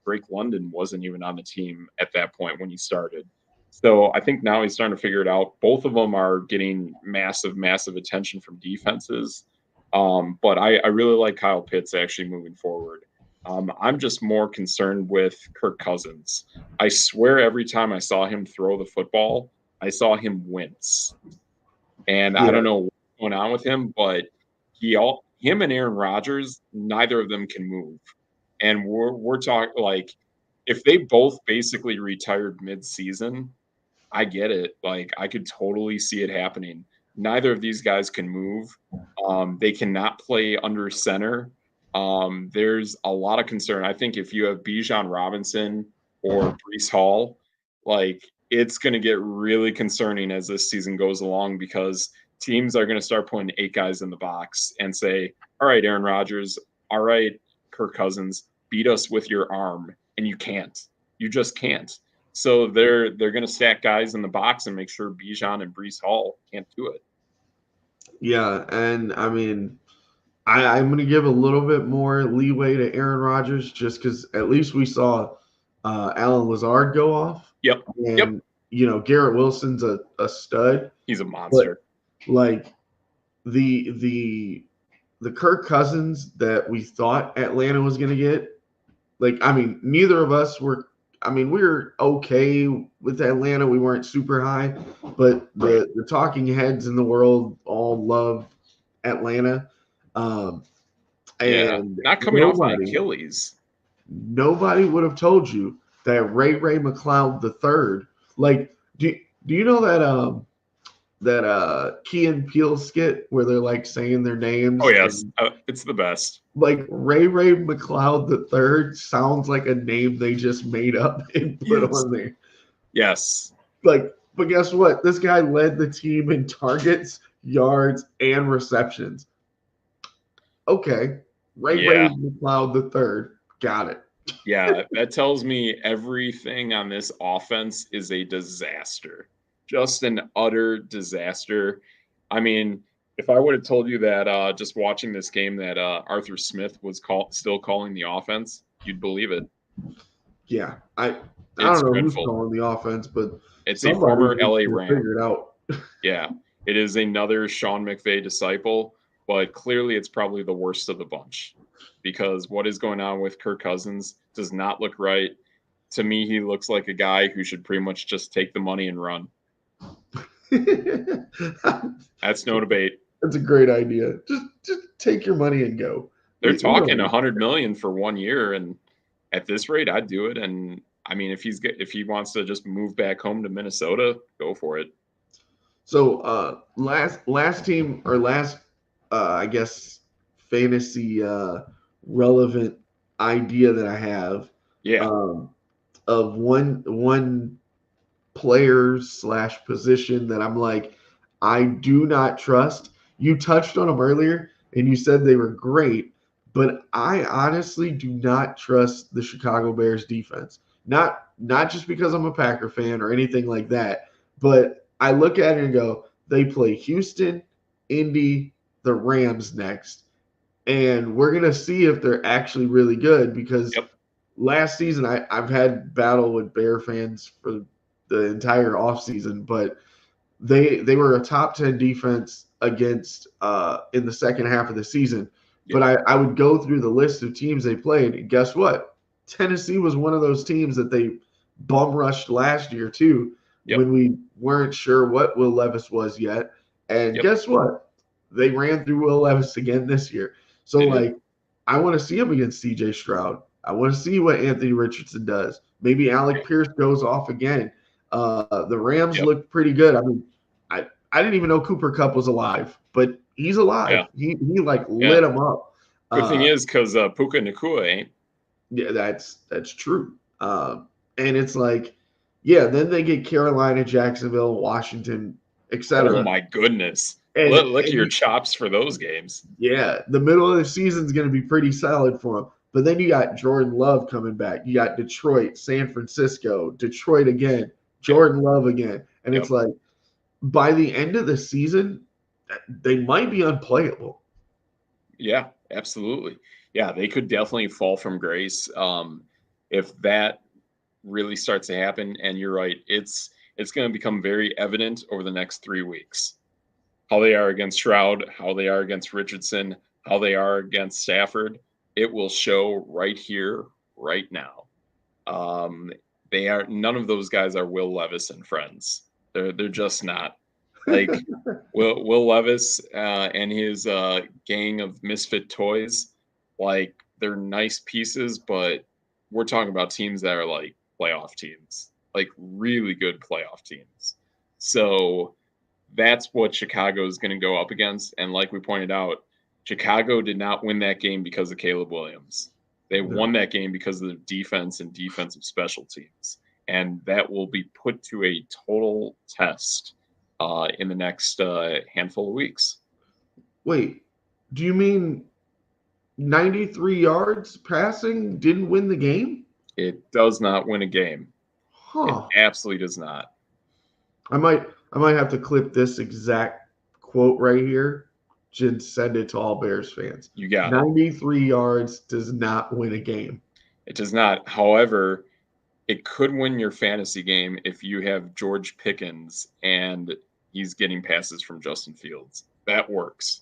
Drake London wasn't even on the team at that point when he started. So I think now he's starting to figure it out. Both of them are getting massive, massive attention from defenses. But I really like Kyle Pitts actually moving forward. I'm just more concerned with Kirk Cousins. I swear every time I saw him throw the football, I saw him wince. And I Yeah. don't know what's going on with him, but him and Aaron Rodgers, neither of them can move. And we're talking like if they both basically retired mid-season, I get it. Like I could totally see it happening. Neither of these guys can move. They cannot play under center. There's a lot of concern. I think if you have Bijan Robinson or Brees Hall, like it's going to get really concerning as this season goes along because teams are going to start putting 8 guys in the box and say, "All right, Aaron Rodgers, all right, Kirk Cousins, beat us with your arm," and you can't. You just can't. So they're going to stack guys in the box and make sure Bijan and Brees Hall can't do it. Yeah, and I mean, I'm going to give a little bit more leeway to Aaron Rodgers just because at least we saw Alan Lazard go off, Yep. and Garrett Wilson's a stud, He's a but monster. like the Kirk Cousins that we thought Atlanta was going to get, like I mean, neither of us were. I mean, we were okay with Atlanta. We weren't super high, but the talking heads in the world all love Atlanta. Um, Yeah. and Not coming off an Achilles. nobody would have told you that Ray McLeod the third. Like, do you know that Key and Peele skit where they're like saying their names? Oh yes, it's the best. Like Ray McLeod the third sounds like a name they just made up and put on there. Yes. Like, but guess what? This guy led the team in targets, yards, and receptions. Okay. Ray McLeod the third. Got it. Yeah, that tells me everything on this offense is a disaster. Just an utter disaster. I mean, if I would have told you that just watching this game that Arthur Smith was still calling the offense, you'd believe it. Yeah, I don't know who's calling the offense, but it's a former LA Ram. Figure it out. Yeah, it is another Sean McVay disciple, but clearly it's probably the worst of the bunch because what is going on with Kirk Cousins does not look right. To me, he looks like a guy who should pretty much just take the money and run. That's no debate. That's a great idea. Just take your money and go. They're talking $100 million for 1 year, and at this rate, I'd do it. And I mean, if he wants to just move back home to Minnesota, go for it. So last team or last I guess fantasy relevant idea that I have. Yeah. Of one player / position that I'm like, I do not trust. You touched on them earlier and you said they were great, but I honestly do not trust the Chicago Bears defense. Not just because I'm a Packer fan or anything like that, but I look at it and go, they play Houston, Indy, the Rams next. And we're going to see if they're actually really good because last season I've had battle with Bear fans for the entire offseason, but they were a top 10 defense against in the second half of the season. But I would go through the list of teams they played, and guess what? Tennessee was one of those teams that they bum rushed last year too, when we weren't sure what Will Levis was yet. And guess what? They ran through Will Levis again this year. So I want to see him against CJ Stroud. I want to see what Anthony Richardson does. Maybe Alec Pierce goes off again. The Rams looked pretty good. I mean, I didn't even know Cooper Kupp was alive, but He's alive. Yeah. He like Yeah. lit him up. Good thing Uh, is because Puka Nakua ain't. yeah, that's true. And it's like, yeah, then they get Carolina, Jacksonville, Washington, Oh etc. my goodness. And Look at and your you, chops for those games. yeah, the middle of the season is going to be pretty solid for them. But then you got Jordan Love coming back. You got Detroit, San Francisco, Detroit again, Yep. Jordan Love again, and Yep. it's like by the end of the season, they might be unplayable. Yeah, absolutely. Yeah, they could definitely fall from grace if that really starts to happen. And you're right, it's going to become very evident over the next 3 weeks how they are against Stroud, how they are against Richardson, how they are against Stafford. It will show right here, right now. Um, they are none of those guys are Will Levis and friends. They're just not. Like Will Levis and his gang of misfit toys, like they're nice pieces, but we're talking about teams that are like playoff teams, like really good playoff teams. So that's what Chicago is going to go up against. And like we pointed out, Chicago did not win that game because of Caleb Williams. They won No. that game because of the defense and defensive special teams. And that will be put to a total test in the next handful of weeks. Wait, do you mean 93 yards passing didn't win the game? It does not win a game. It Huh. absolutely does not. I might have to clip this exact quote right here and send it to all Bears fans. You got it. 93 yards does not win a game. It does not. However, it could win your fantasy game if you have George Pickens and he's getting passes from Justin Fields. That works.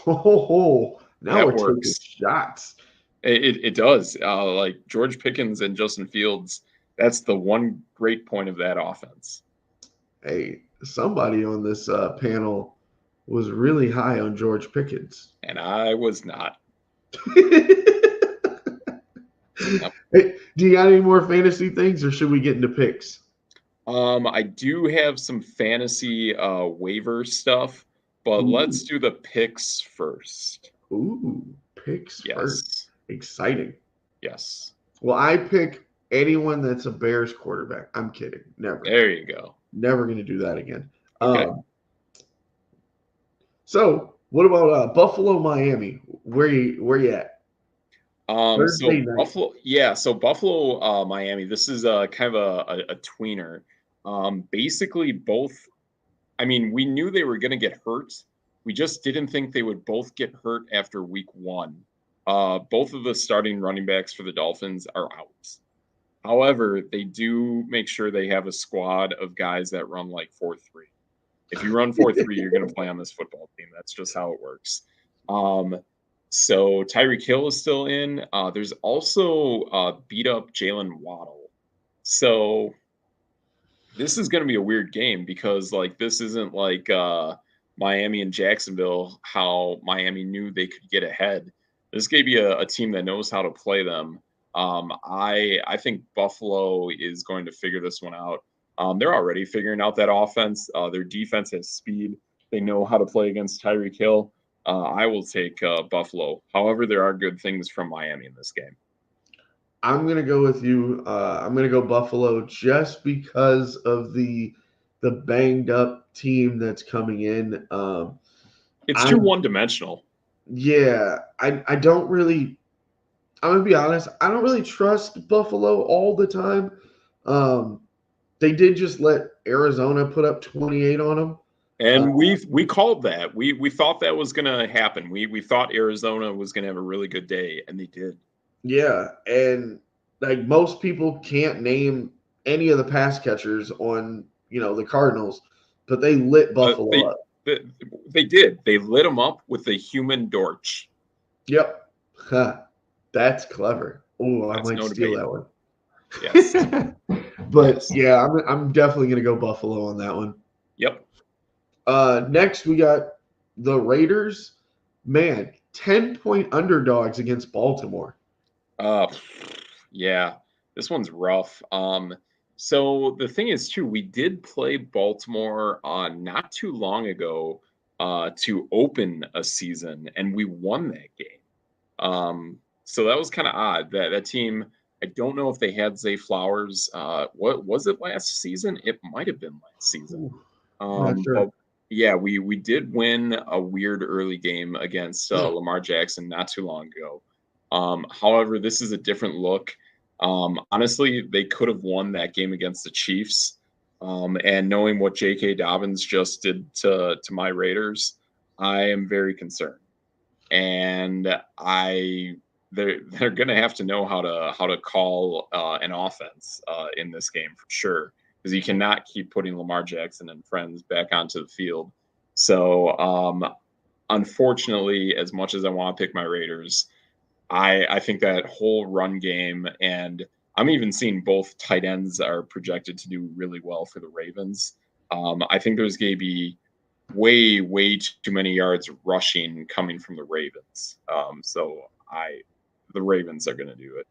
Oh, now That we're taking works. shots. It does. Like George Pickens and Justin Fields, that's the one great point of that offense. Hey, somebody on this panel was really high on George Pickens. And I was not. Yep. Hey, do you got any more fantasy things, or should we get into picks? I do have some fantasy waiver stuff, but Ooh, let's do the picks first. picks first. Yes. Exciting. Yes. Well, I pick anyone that's a Bears quarterback. I'm kidding. Never. There you go. Never going to do that again. Okay. So, what about Buffalo, Miami? Where you at? So Thursday night. Buffalo, Miami. This is kind of a tweener. Basically, both. I mean, we knew they were going to get hurt. We just didn't think they would both get hurt after week one. Both of the starting running backs for the Dolphins are out. However, they do make sure they have a squad of guys that run like 4-3. If you run 4-3, you're going to play on this football team. That's just how it works. So Tyreek Hill is still in. There's also beat up Jalen Waddle. So this is going to be a weird game because like this isn't like Miami and Jacksonville, how Miami knew they could get ahead. This could be a team that knows how to play them. I think Buffalo is going to figure this one out. They're already figuring out that offense. Their defense has speed. They know how to play against Tyreek Hill. I will take Buffalo. However, there are good things from Miami in this game. I'm going to go with you. I'm going to go Buffalo just because of the banged up team that's coming in. It's too one-dimensional. Yeah, I don't really. I'm gonna be honest. I don't really trust Buffalo all the time. They did just let Arizona put up 28 on them, and we called that. We thought that was going to happen. We thought Arizona was going to have a really good day, and they did. Yeah, and like most people can't name any of the pass catchers on the Cardinals, but they lit Buffalo up. They did. They lit them up with the human Dortch. Yep, that's clever. Oh, I might steal that one. Yes. But yes. Yeah, I'm definitely gonna go Buffalo on that one. Yep. Next we got the Raiders. Man, 10-point underdogs against Baltimore. Yeah, this one's rough. So the thing is too, we did play Baltimore not too long ago to open a season, and we won that game. So that was kind of odd. That team. I don't know if they had Zay Flowers. What was it last season? It might have been last season. Ooh, not But sure. yeah, we did win a weird early game against Lamar Jackson not too long ago. However, this is a different look. Honestly, they could have won that game against the Chiefs. And knowing what J.K. Dobbins just did to my Raiders, I am very concerned. And they're going to have to know how to call an offense in this game for sure, because you cannot keep putting Lamar Jackson and friends back onto the field. So unfortunately, as much as I want to pick my Raiders, I think that whole run game, and I'm even seeing both tight ends are projected to do really well for the Ravens. I think there's going to be way too many yards rushing coming from the Ravens. The Ravens are going to do it.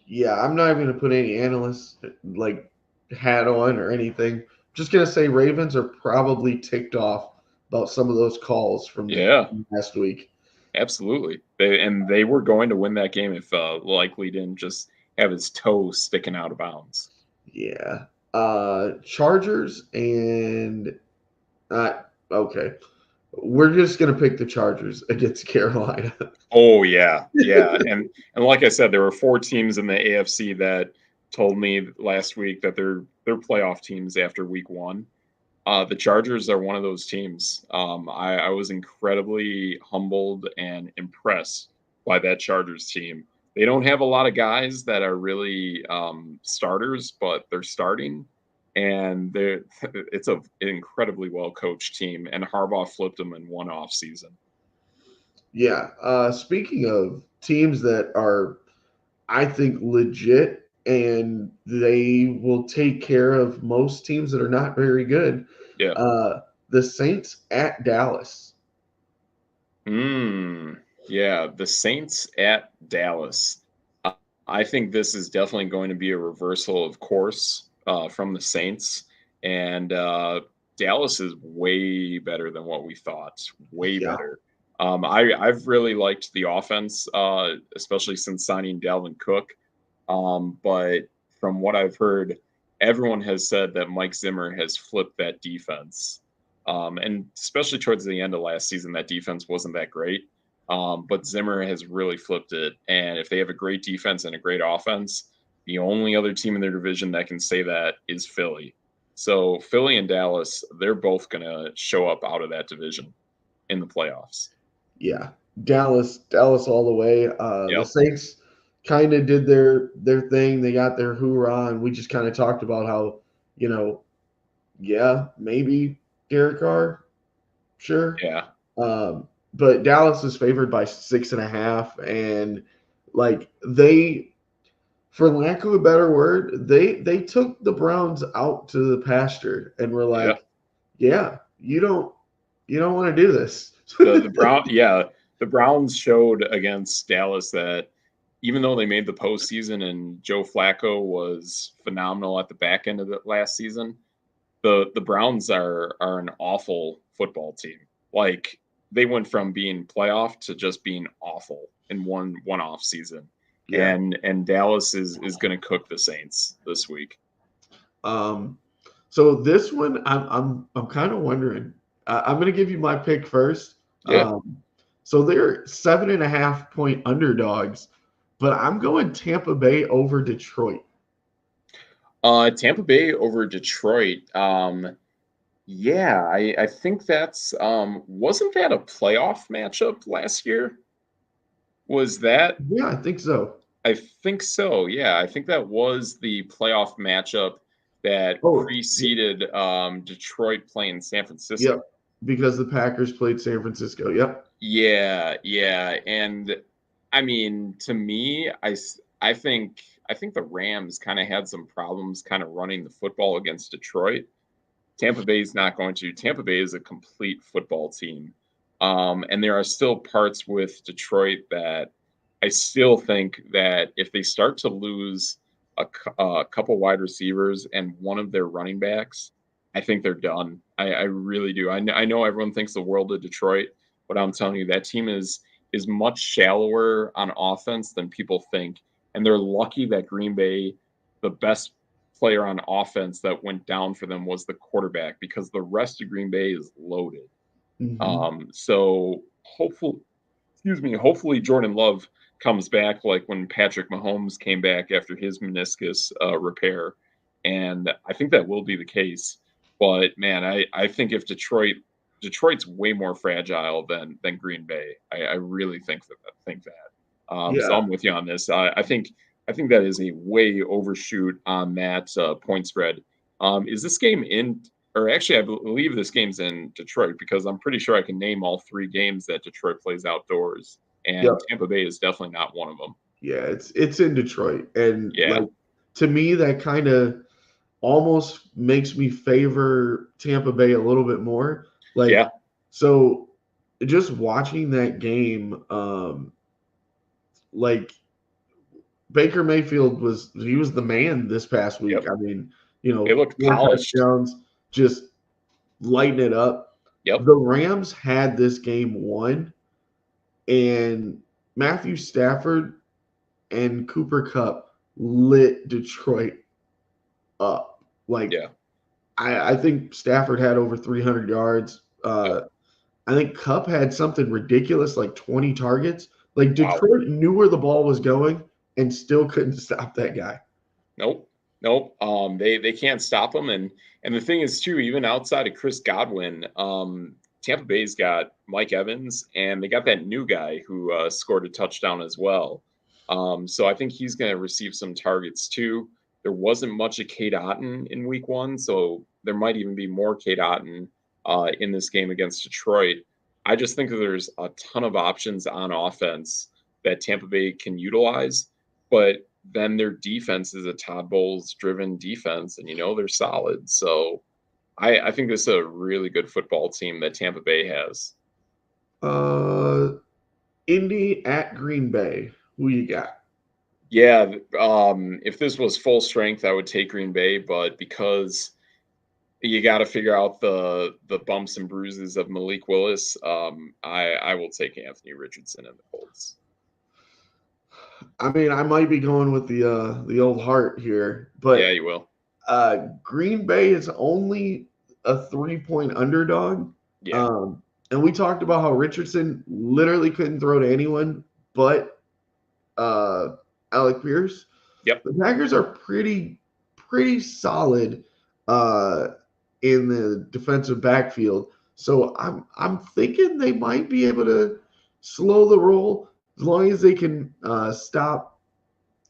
Yeah, I'm not even going to put any analyst like hat on or anything. Just going to say Ravens are probably ticked off about some of those calls from Yeah, last week. absolutely. They were going to win that game if Likely didn't just have his toe sticking out of bounds. Yeah. Chargers and okay. We're just gonna pick the Chargers against Carolina. Oh yeah, and like I said, there were 4 teams in the AFC that told me last week that they're playoff teams after week 1. The Chargers are one of those teams. I was incredibly humbled and impressed by that Chargers team. They don't have a lot of guys that are really starters, but they're starting, and it's an incredibly well coached team. And Harbaugh flipped them in one off season. Yeah. Speaking of teams that are, I think, legit and they will take care of most teams that are not very good. Yeah. The Saints at Dallas. Yeah, the Saints at Dallas. Uh, I think this is definitely going to be a reversal of course from the Saints, and Dallas is way better than what we thought. Way Yeah. better. I've really liked the offense, especially since signing Dalvin Cook. But from what I've heard, everyone has said that Mike Zimmer has flipped that defense. And especially towards the end of last season, that defense wasn't that great. But Zimmer has really flipped it. And if they have a great defense and a great offense, the only other team in their division that can say that is Philly. So Philly and Dallas, they're both going to show up out of that division in the playoffs. Yeah. Dallas all the way. The Yep. Saints kind of did their thing. They got their hoorah, and we just kind of talked about how, you know, yeah, maybe Derek Carr, sure. Yeah. But Dallas is favored by 6.5, and like they, for lack of a better word, they took the Browns out to the pasture and were Yeah. like, yeah, you don't want to do this. The Browns showed against Dallas that even though they made the postseason and Joe Flacco was phenomenal at the back end of the last season, the Browns are an awful football team. Like they went from being playoff to just being awful in one off season. Yeah. And Dallas is going to cook the Saints this week. So this one, I'm kind of wondering. I'm going to give you my pick first. Yeah. So they're 7.5 point underdogs, but I'm going Tampa Bay over Detroit. Tampa Bay over Detroit. Yeah, I think that's wasn't that a playoff matchup last year? Was that? Yeah, I think so. I think so. Yeah, I think that was the playoff matchup that Oh, preceded Detroit playing San Francisco. yep. Because the Packers played San Francisco. Yep. Yeah, and I mean, to me, I think the Rams kind of had some problems kind of running the football against Detroit. Tampa Bay is not going to. Tampa Bay is a complete football team. And there are still parts with Detroit that I still think that if they start to lose a couple wide receivers and one of their running backs, I think they're done. I really do. I know everyone thinks the world of Detroit, but I'm telling you that team is much shallower on offense than people think, and they're lucky that Green Bay, the best player on offense that went down for them was the quarterback because the rest of Green Bay is loaded. Hmm. So hopefully Jordan Love comes back like when Patrick Mahomes came back after his meniscus repair, and I think that will be the case. But man, I think if Detroit's way more fragile than Green Bay. I really think that. So Yeah. I'm with you on this. I think that is a way overshoot on that point spread. Is this game in? Or actually, I believe this game's in Detroit because I'm pretty sure I can name all three games that Detroit plays outdoors, and Yep. Tampa Bay is definitely not one of them. Yeah. It's in Detroit, and Yeah, like to me, that kind of almost makes me favor Tampa Bay a little bit more. Like, yeah, so just watching that game, like Baker Mayfield was the man this past week. yep. I mean, They looked four polished. touchdowns, just lighting it up. Yep. The Rams had this game won, and Matthew Stafford and Cooper Cup lit Detroit up. Like Yeah. I think Stafford had over 300 yards. Yep. I think Cup had something ridiculous like 20 targets. Like Wow. Detroit knew where the ball was going and still couldn't stop that guy. Nope. Nope. They can't stop him, and the thing is too, even outside of Chris Godwin, Tampa Bay's got Mike Evans, and they got that new guy who scored a touchdown as well. So I think he's going to receive some targets too. There wasn't much of Kate Otten in Week 1, so there might even be more Kate Otten in this game against Detroit. I just think that there's a ton of options on offense that Tampa Bay can utilize, but then their defense is a Todd Bowles driven defense, and they're solid. So I think this is a really good football team that Tampa Bay has. Uh, Indy at Green Bay. Who you got? Yeah, if this was full strength, I would take Green Bay, but because you got to figure out the bumps and bruises of Malik Willis, I will take Anthony Richardson and the Colts. I mean, I might be going with the old heart here, Yeah, but you will. Green Bay is only a 3-point underdog. Yeah, And we talked about how Richardson literally couldn't throw to anyone but Alec Pierce. yep, The Packers are pretty solid uh, in the defensive backfield. So I'm thinking they might be able to slow the roll as long as they can stop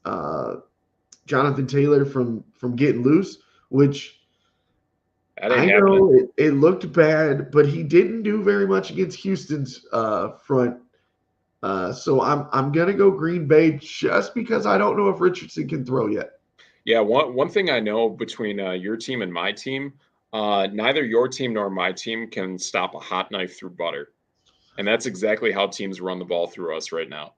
uh, Jonathan Taylor from getting loose, which that I ain't happening. know it looked bad, but he didn't do very much against Houston's front. So I'm gonna go Green Bay just because I don't know if Richardson can throw yet. Yeah, one thing I know between your team and my team, neither your team nor my team can stop a hot knife through butter, and that's exactly how teams run the ball through us right now.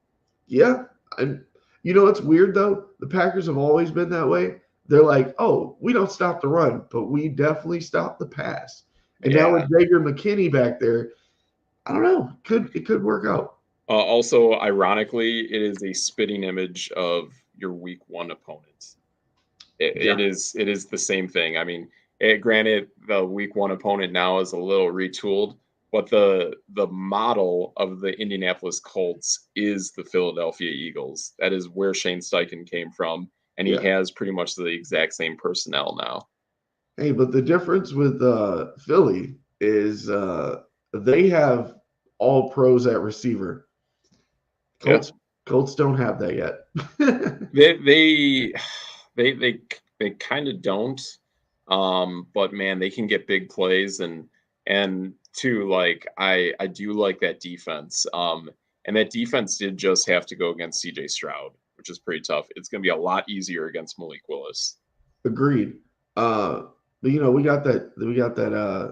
Yeah, and it's weird though. The Packers have always been that way. They're like, oh, we don't stop the run, but we definitely stop the pass. And now Yeah. with Baker McKinney back there, I don't know. It could work out. Also, ironically, it is a spitting image of your Week 1 opponent. It Yeah, is the same thing. I mean, granted, the Week 1 opponent now is a little retooled, but the model of the Indianapolis Colts is the Philadelphia Eagles. That is where Shane Steichen came from, and he yeah. has pretty much the exact same personnel now. Hey, but the difference with Philly is they have all pros at receiver. Yeah, Colts Colts don't have that yet. they they they they they kind of don't, but man, they can get big plays, and too, like I do like that defense. And that defense did just have to go against CJ Stroud, which is pretty tough. It's going to be a lot easier against Malik Willis. Agreed. But we got that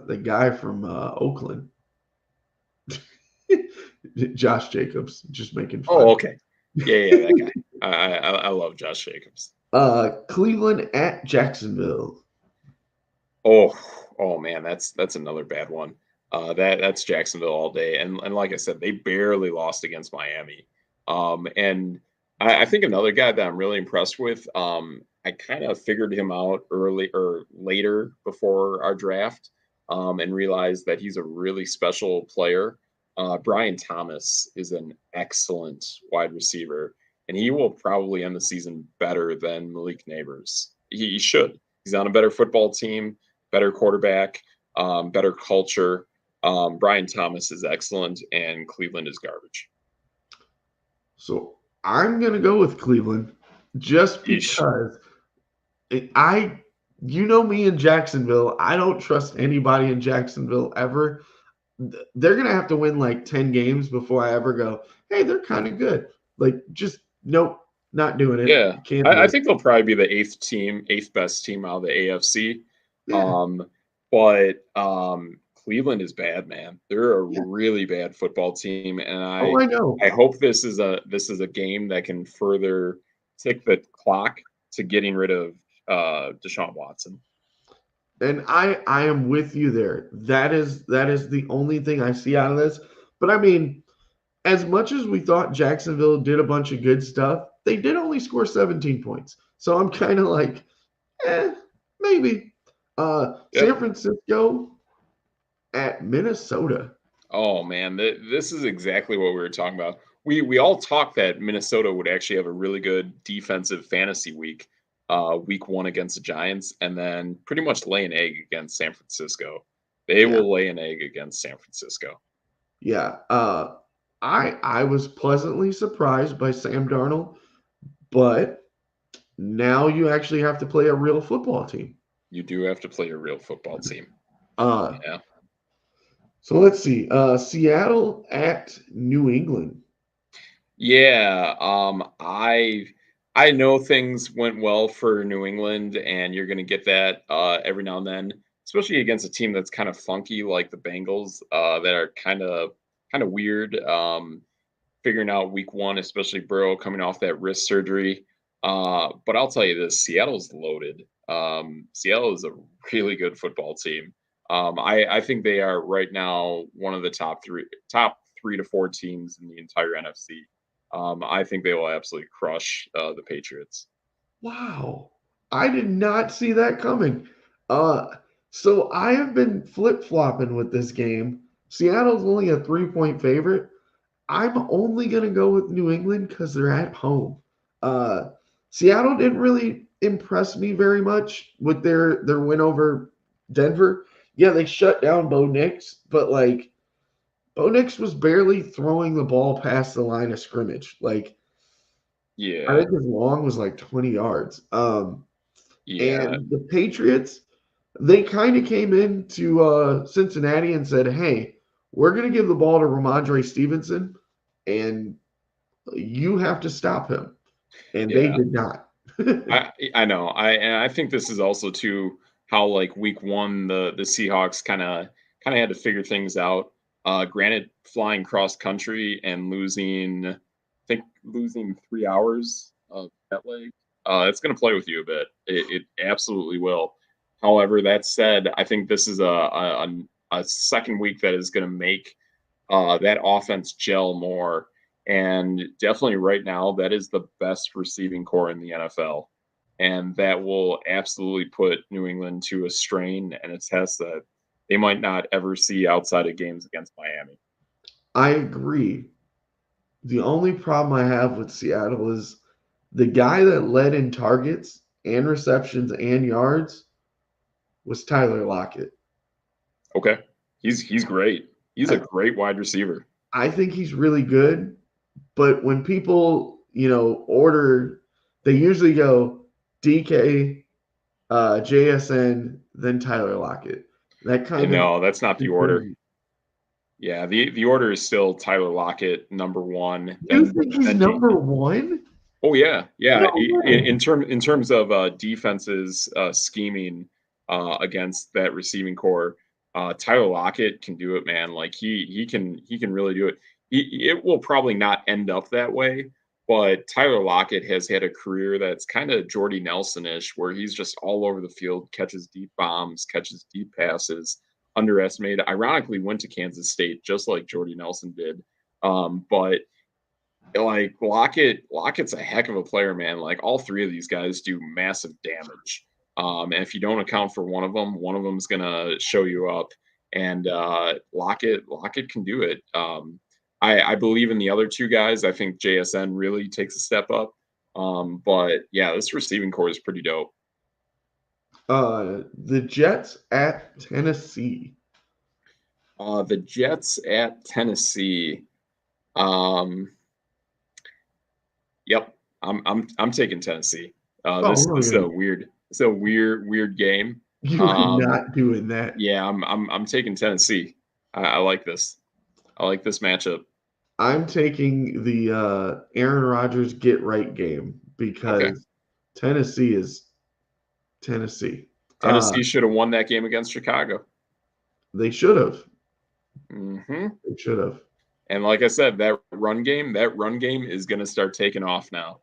the guy from Oakland, Josh Jacobs, just making Oh, fun. okay. Yeah, that guy. I love Josh Jacobs. Cleveland at Jacksonville. Oh, oh man, that's another bad one. That's Jacksonville all day, and like I said, they barely lost against Miami. And I think another guy that I'm really impressed with. I kind of figured him out early or later before our draft, and realized that he's a really special player. Brian Thomas is an excellent wide receiver, and he will probably end the season better than Malik Neighbors. He should. He's on a better football team, better quarterback, better culture. Brian Thomas is excellent, and Cleveland is garbage. So I'm gonna go with Cleveland just Yeesh. because I, you know me in Jacksonville, I don't trust anybody in Jacksonville ever. They're gonna have to win like 10 games before I ever go, hey, they're kind of good. Like, just nope, not doing it. Yeah, Can't I do it. think they'll probably be the eighth best team out of the AFC. Yeah, Um, but Cleveland is bad, man. They're a yeah. really bad football team, and Oh, I know. I hope this is a game that can further tick the clock to getting rid of Deshaun Watson. And I am with you there. That is the only thing I see out of this. But I mean, as much as we thought Jacksonville did a bunch of good stuff, they did only score 17 points. So I'm kind of like, maybe. San Yep. Francisco at Minnesota. Oh man, this is exactly what we were talking about. We all talked that Minnesota would actually have a really good defensive fantasy week, week one against the Giants, and then pretty much lay an egg against San Francisco. They Yeah, will lay an egg against San Francisco. yeah. I was pleasantly surprised by Sam Darnold, but now you actually have to play a real football team. You do have to play a real football team. Uh, Yeah. so let's see. Seattle at New England. Yeah, I know things went well for New England, and you're going to get that every now and then, especially against a team that's kind of funky like the Bengals, that are kind of weird. Figuring out week one, especially Burrow coming off that wrist surgery. But I'll tell you this: Seattle's loaded. Seattle is a really good football team. I think they are right now one of the top three to four teams in the entire NFC. I think they will absolutely crush the Patriots. Wow. I did not see that coming. Uh, so I have been flip-flopping with this game. Seattle's only a 3-point favorite. I'm only going to go with New England because they're at home. Uh, Seattle didn't really impress me very much with their win over Denver. Yeah, they shut down Bo Nix, but like Bo Nix was barely throwing the ball past the line of scrimmage. Like I Yeah, think his long was like 20 yards. yeah, And the Patriots, they kind of came into Cincinnati and said, "Hey, we're going to give the ball to Ramondre Stevenson, and you have to stop him." And they yeah. did not. I know. I think this is also too how like week one the Seahawks kind of had to figure things out. Granted, flying cross country and losing 3 hours of jet lag, it's going to play with you a bit. It absolutely will. However, that said, I think this is a second week that is going to make that offense gel more. And definitely right now, that is the best receiving core in the NFL. And that will absolutely put New England to a strain and a test that they might not ever see outside of games against Miami. I agree. The only problem I have with Seattle is the guy that led in targets and receptions and yards was Tyler Lockett. Okay. He's great. He's a I, great wide receiver. I think he's really good, but when people, order, they usually go DK, JSN, then Tyler Lockett. That And kind of no, that's not the order. confusing. Yeah, the order is still Tyler Lockett, number one, You think he's then D, number one? Oh yeah, yeah. No way. In terms of defenses scheming against that receiving core, Tyler Lockett can do it, man. Like he can really do it. It will probably not end up that way, But Tyler Lockett has had a career that's kind of Jordy Nelson-ish, where he's just all over the field, catches deep bombs, catches deep passes, underestimated. Ironically, went to Kansas State just like Jordy Nelson did. But like Lockett's a heck of a player, man. Like all three of these guys do massive damage. And if you don't account for one of them's gonna show you up. And Lockett can do it. I believe in the other two guys. I think JSN really takes a step up. But yeah, this receiving core is pretty dope. The Jets at Tennessee. The Jets at Tennessee. Yep, I'm taking Tennessee. This is a weird game. You are not doing that. Yeah, I'm taking Tennessee. I like this. I like this matchup. I'm taking the Aaron Rodgers get right game because Tennessee is Tennessee. Tennessee should have won that game against Chicago. They should have. Mm-hmm. They should have. And like I said, that run game is going to start taking off now.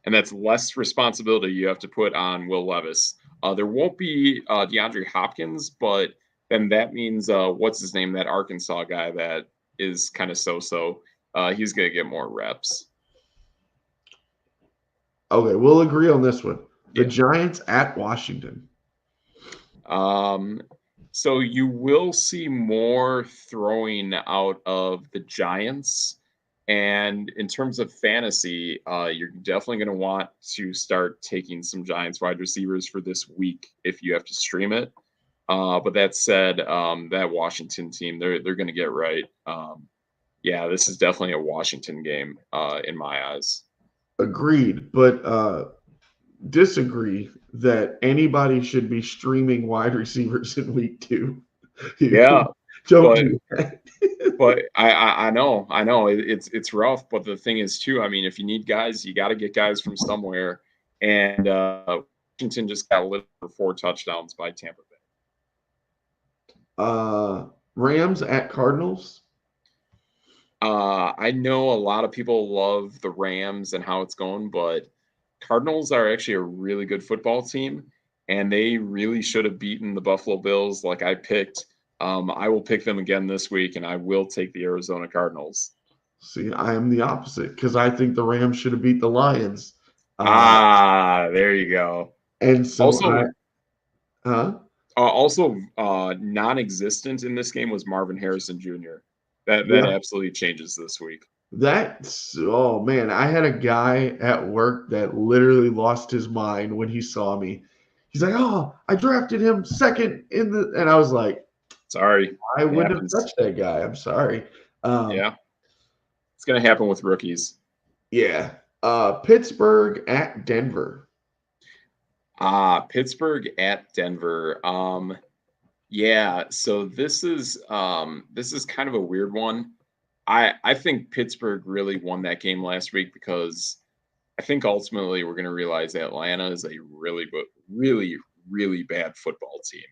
And that's less responsibility you have to put on Will Levis. There won't be DeAndre Hopkins, but then that means what's his name? That Arkansas guy that is kind of so-so. He's going to get more reps. Okay, we'll agree on this one. The Giants at Washington. So you will see more throwing out of the Giants. And in terms of fantasy, you're definitely going to want to start taking some Giants wide receivers for this week if you have to stream it. But that said, that Washington team, they're going to get right. Yeah, this is definitely a Washington game in my eyes. Agreed, but disagree that anybody should be streaming wide receivers in week 2. Yeah, don't do that. But I know it's rough. But the thing is too, I mean, if you need guys, you got to get guys from somewhere. And Washington just got lit for 4 touchdowns by Tampa Bay. Rams at Cardinals. I know a lot of people love the Rams and how it's going, but Cardinals are actually a really good football team, and they really should have beaten the Buffalo Bills like I picked. I will pick them again this week, and I will take the Arizona Cardinals. See, I am the opposite because I think the Rams should have beat the Lions. There you go. And so also non-existent in this game was Marvin Harrison Jr. That absolutely changes this week. Oh man, I had a guy at work that literally lost his mind when he saw me. He's like, "Oh, I drafted him second in the," and I was like, "Sorry, I wouldn't have touched that guy. I'm sorry." Yeah, it's gonna happen with rookies. Yeah. Pittsburgh at Denver. Pittsburgh at Denver. Yeah, so this is kind of a weird one. I think Pittsburgh really won that game last week because I think ultimately we're going to realize that Atlanta is a really bad football team.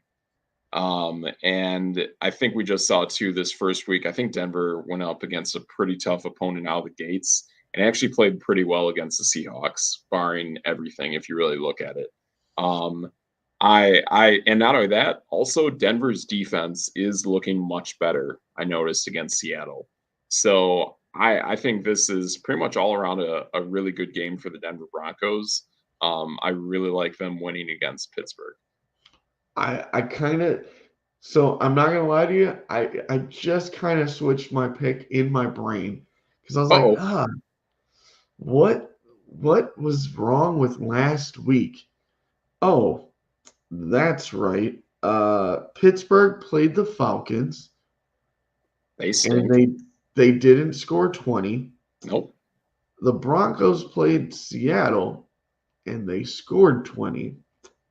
And I think we just saw too this first week. I think Denver went up against a pretty tough opponent out of the gates and actually played pretty well against the Seahawks, barring everything if you really look at it. And not only that, also Denver's defense is looking much better, I noticed, against Seattle. So I think this is pretty much all around a really good game for the Denver Broncos. I really like them winning against Pittsburgh. So I'm not gonna lie to you, I just kind of switched my pick in my brain because I was like, what was wrong with last week? Oh, that's right. Pittsburgh played the Falcons. And they didn't score 20. Nope. The Broncos played Seattle and they scored 20.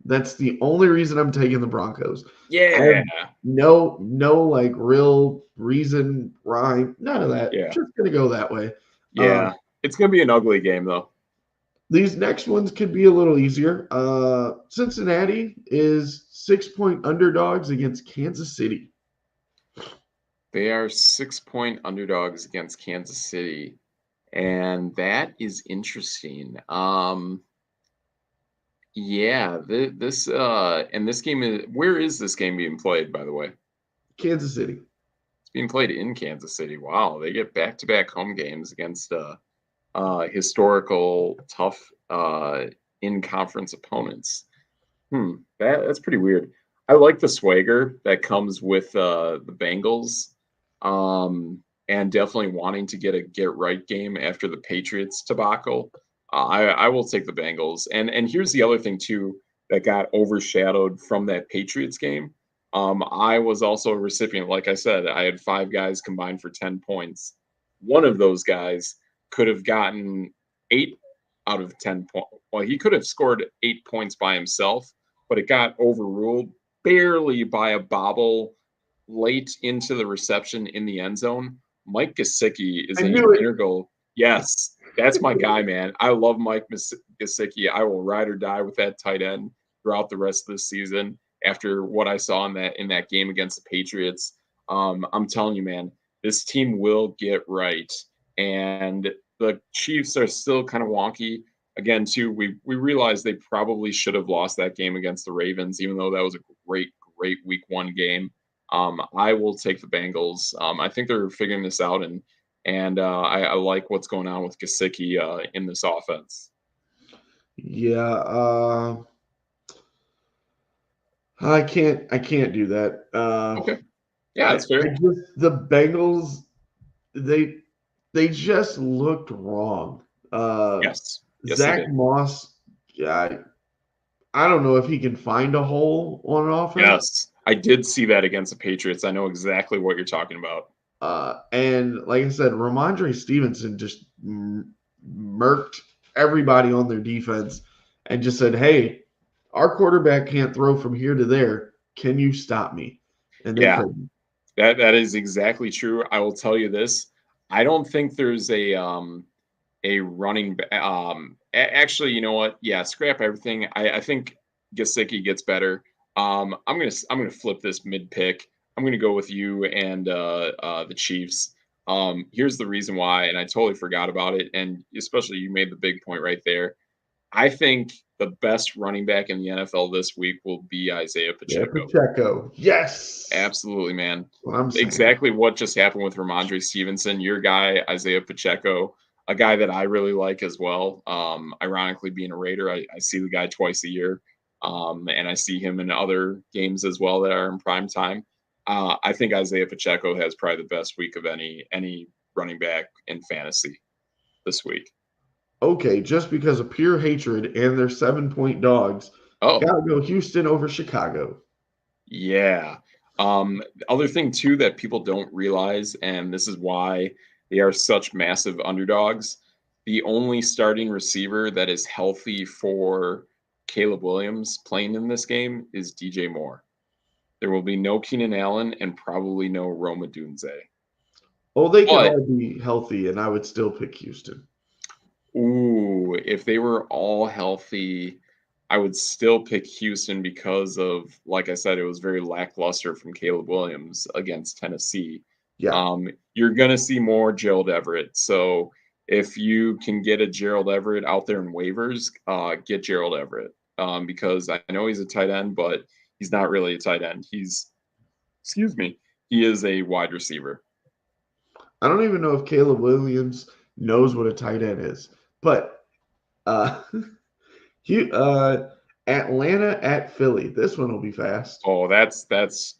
That's the only reason I'm taking the Broncos. Yeah. No like real reason, rhyme, none of that. Yeah. Just gonna go that way. Yeah. It's gonna be an ugly game though. These next ones could be a little easier. Cincinnati is 6-point underdogs against Kansas City. They are 6-point underdogs against Kansas City. And that is interesting. Yeah, this and this game is where is this game being played, by the way? Kansas City. It's being played in Kansas City. Wow, they get back-to-back home games against historical tough in-conference opponents. That's pretty weird. I like the swagger that comes with the Bengals, and definitely wanting to get a get right game after the Patriots debacle. I will take the Bengals, and here's the other thing too that got overshadowed from that Patriots game. I was also a recipient, like I said, I had 5 guys combined for 10 points. One of those guys could have gotten 8 out of 10 points. Well, he could have scored 8 points by himself, but it got overruled barely by a bobble late into the reception in the end zone. Mike Gesicki is I an knew it. integral. Yes, that's my guy, man. I love Mike Gesicki. I will ride or die with that tight end throughout the rest of the season. After what I saw in that game against the Patriots, I'm telling you, man, this team will get right, and the Chiefs are still kind of wonky. Again, too, we realized they probably should have lost that game against the Ravens, even though that was a great Week 1 game. I will take the Bengals. I think they're figuring this out, and I like what's going on with Gesicki in this offense. Yeah, I can't do that. Okay, yeah, I, that's fair. I just the Bengals they they just looked wrong. Yes, they Zach did. Moss, I, I don't know if he can find a hole on offense. Yes, I did see that against the Patriots. I know exactly what you're talking about. And like I said, Ramondre Stevenson just murked everybody on their defense and just said, "Hey, our quarterback can't throw from here to there. Can you stop me?" And they Yeah, couldn't. that is exactly true. I will tell you this. I don't think there's a running actually, you know what? Yeah, scrap everything. I think Gesicki gets better. I'm gonna flip this mid pick. I'm gonna go with you and the Chiefs. Here's the reason why, and I totally forgot about it, and especially you made the big point right there. I think the best running back in the NFL this week will be Isaiah Yeah, Pacheco. Pacheco. Yes. Absolutely, man. What I'm saying. Exactly what just happened with Ramondre Stevenson. Your guy, Isaiah Pacheco, a guy that I really like as well. Ironically, being a Raider, I see the guy twice a year, and I see him in other games as well that are in prime time. I think Isaiah Pacheco has probably the best week of any running back in fantasy this week. Okay, just because of pure hatred and their 7-point dogs, Oh, gotta go Houston over Chicago. yeah. The other thing too that people don't realize, and this is why they are such massive underdogs, the only starting receiver that is healthy for Caleb Williams playing in this game is DJ Moore. There will be no Keenan Allen and probably no Roma Dunze. Oh, they could But all be healthy, and I would still pick Houston. ooh, if they were all healthy, I would still pick Houston because of, like I said, it was very lackluster from Caleb Williams against Tennessee. Yeah. You're going to see more Gerald Everett. So if you can get a Gerald Everett out there in waivers, get Gerald Everett because I know he's a tight end, but he's not really a tight end. Excuse me, he is a wide receiver. I don't even know if Caleb Williams knows what a tight end is, but uh, Atlanta at Philly. This one will be fast. Oh, that's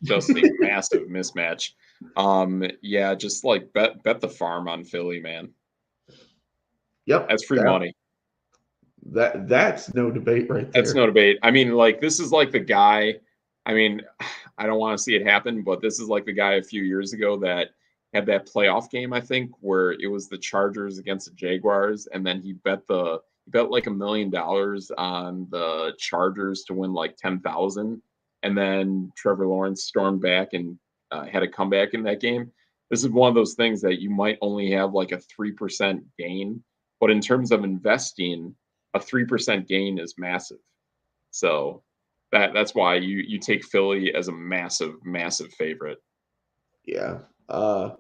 just a massive mismatch. Yeah, just like bet the farm on Philly, man. Yep, That's free money. that's no debate right That's there. no debate. I mean, like this is like the guy. I mean, I don't want to see it happen, but this is like the guy a few years ago that had that playoff game. I think where it was the Chargers against the Jaguars, and then he bet like $1 million on the Chargers to win like 10,000, and then Trevor Lawrence stormed back and had a comeback in that game. This is one of those things that you might only have like a 3% gain, but in terms of investing a 3% gain is massive. So that's why you take Philly as a massive favorite. Yeah. Uh,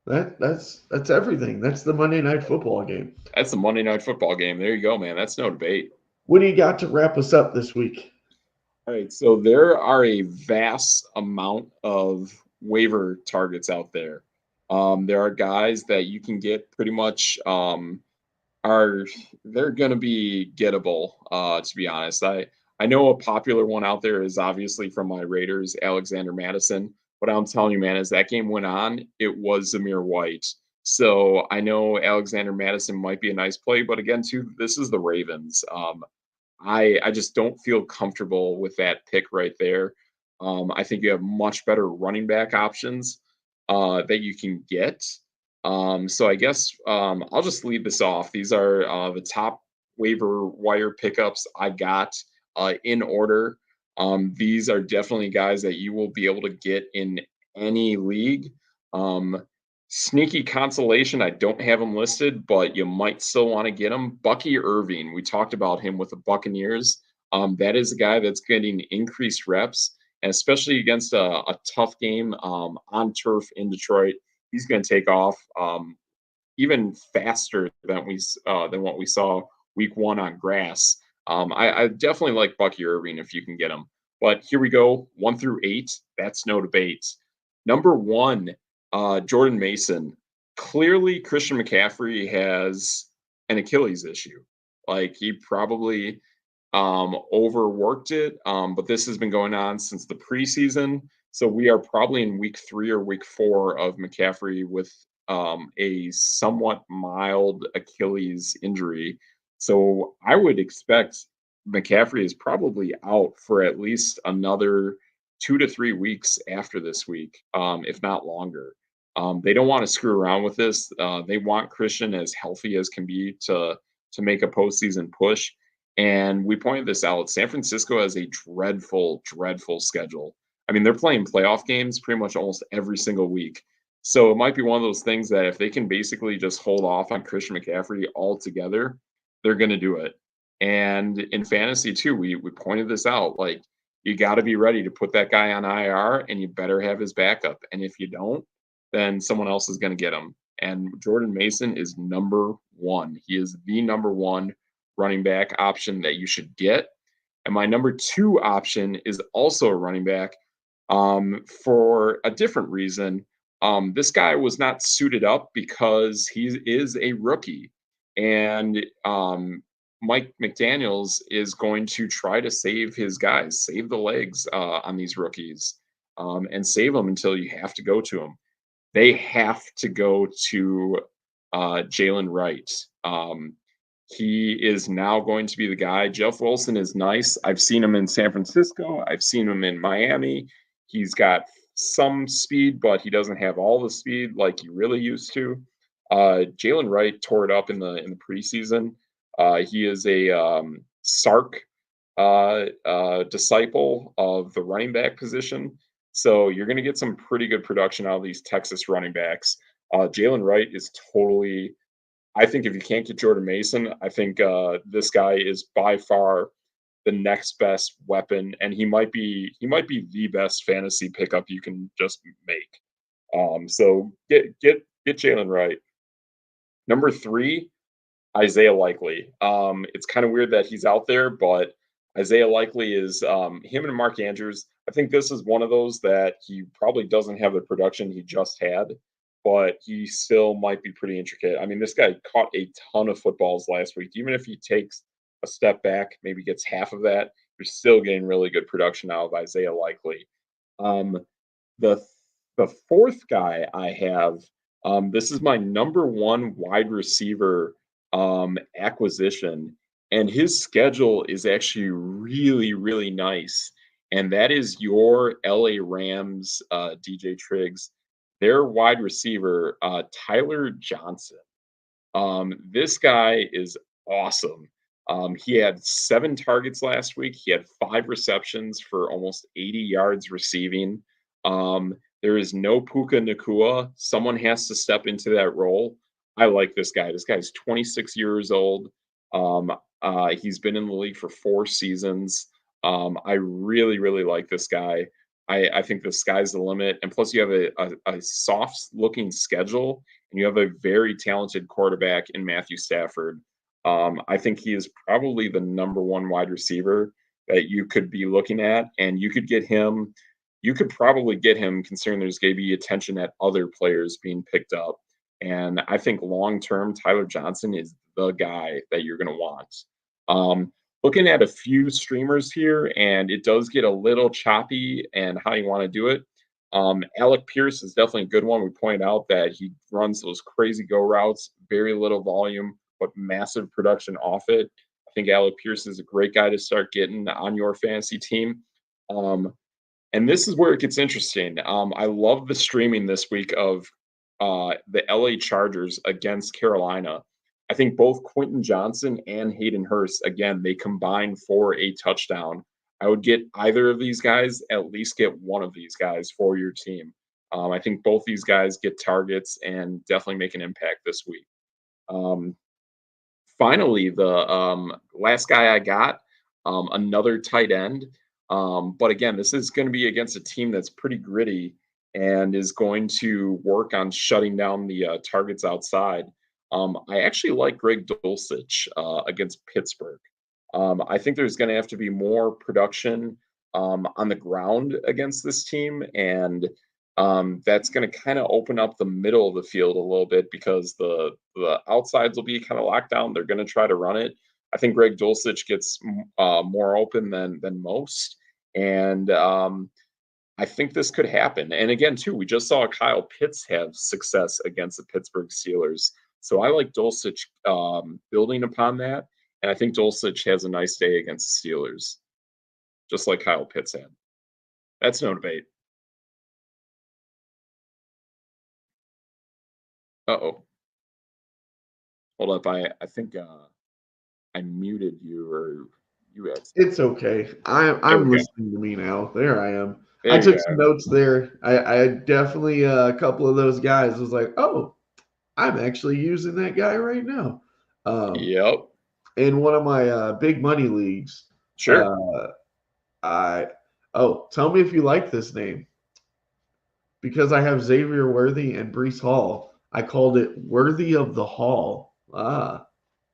That's everything. That's the Monday Night Football game. That's the Monday Night Football game. There you go, man. That's no debate. What do you got to wrap us up this week? All right, so there are a vast amount of waiver targets out there. There are guys that you can get pretty much are they're going to be gettable. To be honest, I know a popular one out there is obviously from my Raiders, Alexander Madison. What I'm telling you, man, as that game went on, it was Zamir White. So I know Alexander Madison might be a nice play, but again, too, this is the Ravens. I just don't feel comfortable with that pick right there. I think you have much better running back options that you can get. So I guess I'll just lead this off. These are the top waiver wire pickups I got in order. These are definitely guys that you will be able to get in any league. Um, Sneaky consolation, I don't have him listed, but you might still want to get him. Bucky Irving, we talked about him with the Buccaneers. That is a guy that's getting increased reps, and especially against a tough game on turf in Detroit, he's going to take off even faster than what we saw week one on grass. I definitely like Bucky Irving if you can get him. But here we go, 1 through 8. That's no debate. Number 1, Jordan Mason. Clearly, Christian McCaffrey has an Achilles issue. Like he probably overworked it, but this has been going on since the preseason. So we are probably in week 3 or week 4 of McCaffrey with a somewhat mild Achilles injury. So I would expect McCaffrey is probably out for at least another 2 to 3 weeks after this week, if not longer. They don't want to screw around with this. They want Christian as healthy as can be to make a postseason push. And we pointed this out. San Francisco has a dreadful, dreadful schedule. I mean, they're playing playoff games pretty much almost every single week. So it might be one of those things that if they can basically just hold off on Christian McCaffrey altogether, they're going to do it. And in fantasy too, we pointed this out. Like you got to be ready to put that guy on IR, and you better have his backup. And if you don't, then someone else is going to get him. And Jordan Mason is number 1. He is the number 1 running back option that you should get. And my number 2 option is also a running back for a different reason. This guy was not suited up because he is a rookie. And Mike McDaniels is going to try to save his guys, save the legs on these rookies, and save them until you have to go to them. They have to go to Jalen Wright. He is now going to be the guy. Jeff Wilson is nice. I've seen him in San Francisco. I've seen him in Miami. He's got some speed, but he doesn't have all the speed like he really used to. Jalen Wright tore it up in the preseason. He is a Sark disciple of the running back position. So you're going to get some pretty good production out of these Texas running backs. Jalen Wright is totally. I think if you can't get Jordan Mason, I think this guy is by far the next best weapon, and he might be the best fantasy pickup you can just make. So get Jalen Wright. Number 3, Isaiah Likely. It's kind of weird that he's out there, but Isaiah Likely is him and Mark Andrews. I think this is one of those that he probably doesn't have the production he just had, but he still might be pretty intricate. I mean, this guy caught a ton of footballs last week. Even if he takes a step back, maybe gets half of that, you're still getting really good production out of Isaiah Likely. The the 4th guy I have, this is my number 1 wide receiver acquisition, and his schedule is actually really, really nice. And that is your LA Rams, DJ Triggs, their wide receiver, Tyler Johnson. This guy is awesome. He had 7 targets last week. He had 5 receptions for almost 80 yards receiving. There is no Puka Nacua. Someone has to step into that role. I like this guy. This guy's 26 years old. He's been in the league for 4 seasons. I really, really like this guy. I think the sky's the limit. And plus, you have a soft looking schedule, and you have a very talented quarterback in Matthew Stafford. I think he is probably the number one wide receiver that you could be looking at, and you could get him. You could probably get him considering there's going to be attention at other players being picked up. And I think long term, Tyler Johnson is the guy that you're going to want. Um, Looking at a few streamers here, and it does get a little choppy and how you want to do it. Alec Pierce is definitely a good one. We point out that he runs those crazy go routes, very little volume, but massive production off it. I think Alec Pierce is a great guy to start getting on your fantasy team. Um, and this is where it gets interesting. I love the streaming this week of the LA Chargers against Carolina. I think both Quentin Johnson and Hayden Hurst, again, they combine for a touchdown. I would get either of these guys, at least get one of these guys for your team. I think both these guys get targets and definitely make an impact this week. Um, Finally, the last guy I got, another tight end. But again, this is going to be against a team that's pretty gritty and is going to work on shutting down the targets outside. I actually like Greg Dulcich against Pittsburgh. I think there's going to have to be more production on the ground against this team, and that's going to kind of open up the middle of the field a little bit because the outsides will be kind of locked down. They're going to try to run it. I think Greg Dulcich gets more open than most, and I think this could happen. And again, too, we just saw Kyle Pitts have success against the Pittsburgh Steelers. So I like Dulcich building upon that. And I think Dulcich has a nice day against the Steelers, just like Kyle Pitts had. That's no debate. Uh-oh. Hold up. I think I muted you or you had. It's okay. There we I'm go. listening to me now. There I am. I There you took go. some notes there. I definitely a couple of those guys was like, oh, I'm actually using that guy right now. Um, Yep. in one of my big money leagues, Sure. uh, I tell me if you like this name because I have Xavier Worthy and Brees Hall. I called it Worthy of the Hall.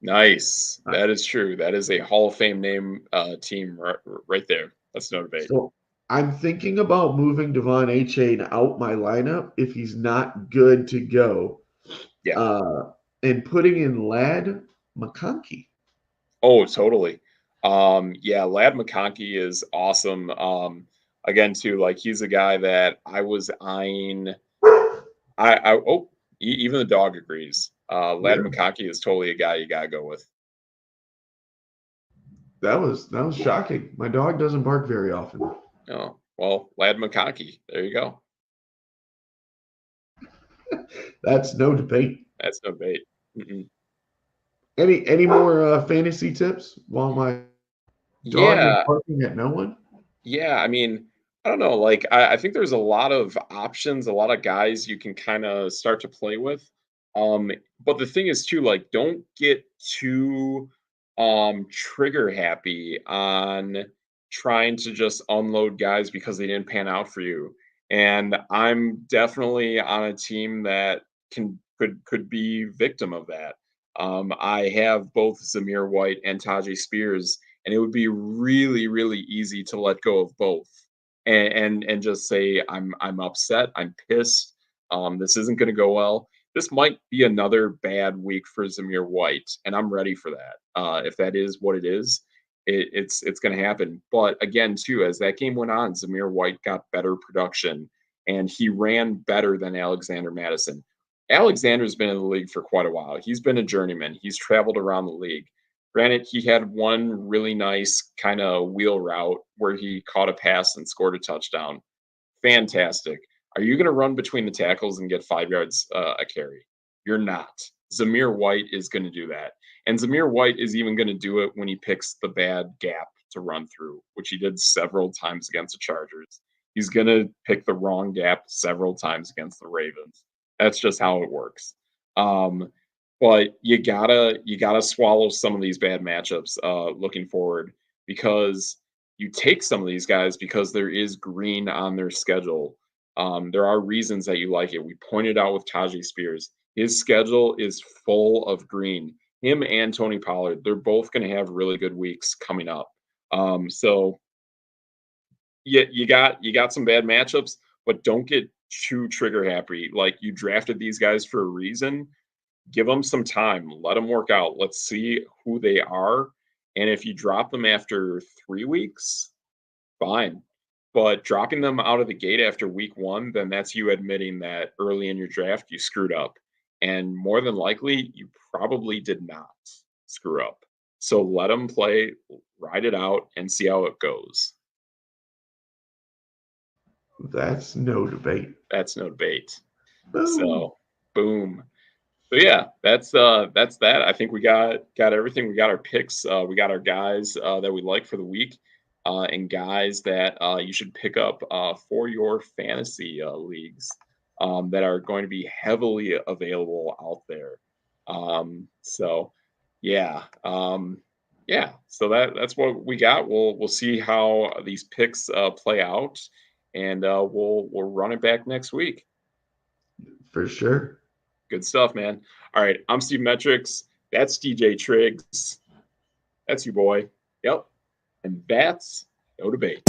Nice. That is true. That is a Hall of Fame name team right there. That's no debate. So I'm thinking about moving Devon A. Chain out my lineup if he's not good to go, Yeah. and putting in Lad McConkey. Oh, totally. Yeah, Lad McConkey is awesome. Again, too, like he's a guy that I was eyeing. Even the dog agrees. Lad Yeah, McConkey is totally a guy you gotta go with. that was shocking. My dog doesn't bark very often. Oh, well, Lad McConkey. There you go. That's no debate. That's no debate. Mm-mm. Any more fantasy tips while my dog is Yeah, barking at no one? yeah. I mean, I don't know. Like, I think there's a lot of options, a lot of guys you can kind of start to play with. But the thing is, too, like, don't get too trigger happy on trying to just unload guys because they didn't pan out for you. And I'm definitely on a team that could be victim of that. I have both Zamir White and Tajay Spears, and it would be really, really easy to let go of both and just say I'm upset, I'm pissed. This isn't going to go well. This might be another bad week for Zamir White, and I'm ready for that. If that is what it is, it's going to happen. But again, too, as that game went on, Zamir White got better production, and he ran better than Alexander Madison. Alexander's been in the league for quite a while. He's been a journeyman. He's traveled around the league. Granted, he had one really nice kind of wheel route where he caught a pass and scored a touchdown. Fantastic. Are you going to run between the tackles and get 5 yards a carry? You're not. Zamir White is going to do that. And Zamir White is even going to do it when he picks the bad gap to run through, which he did several times against the Chargers. He's going to pick the wrong gap several times against the Ravens. That's just how it works. Um, but you gotta swallow some of these bad matchups looking forward because you take some of these guys because there is green on their schedule. There are reasons that you like it. We pointed out with Tajay Spears, his schedule is full of green. Him and Tony Pollard, they're both going to have really good weeks coming up. So yeah, you got some bad matchups, but don't get too trigger happy. Like, you drafted these guys for a reason. Give them some time. Let them work out. Let's see who they are. And if you drop them after 3 weeks, fine. But dropping them out of the gate after week 1, then that's you admitting that early in your draft you screwed up. And more than likely, you probably did not screw up. So let them play, ride it out, and see how it goes. That's no debate. That's no debate. Boom. So, boom. So yeah, that's that. I think we got everything. We got our picks. We got our guys that we like for the week, and guys that you should pick up for your fantasy leagues that are going to be heavily available out there. So yeah, yeah. So that's what we got. We'll see how these picks play out, and we'll run it back next week. For sure. Good stuff, man. All right, I'm Steve Metrics. That's DJ Triggs. That's your boy. Yep. And that's no debate.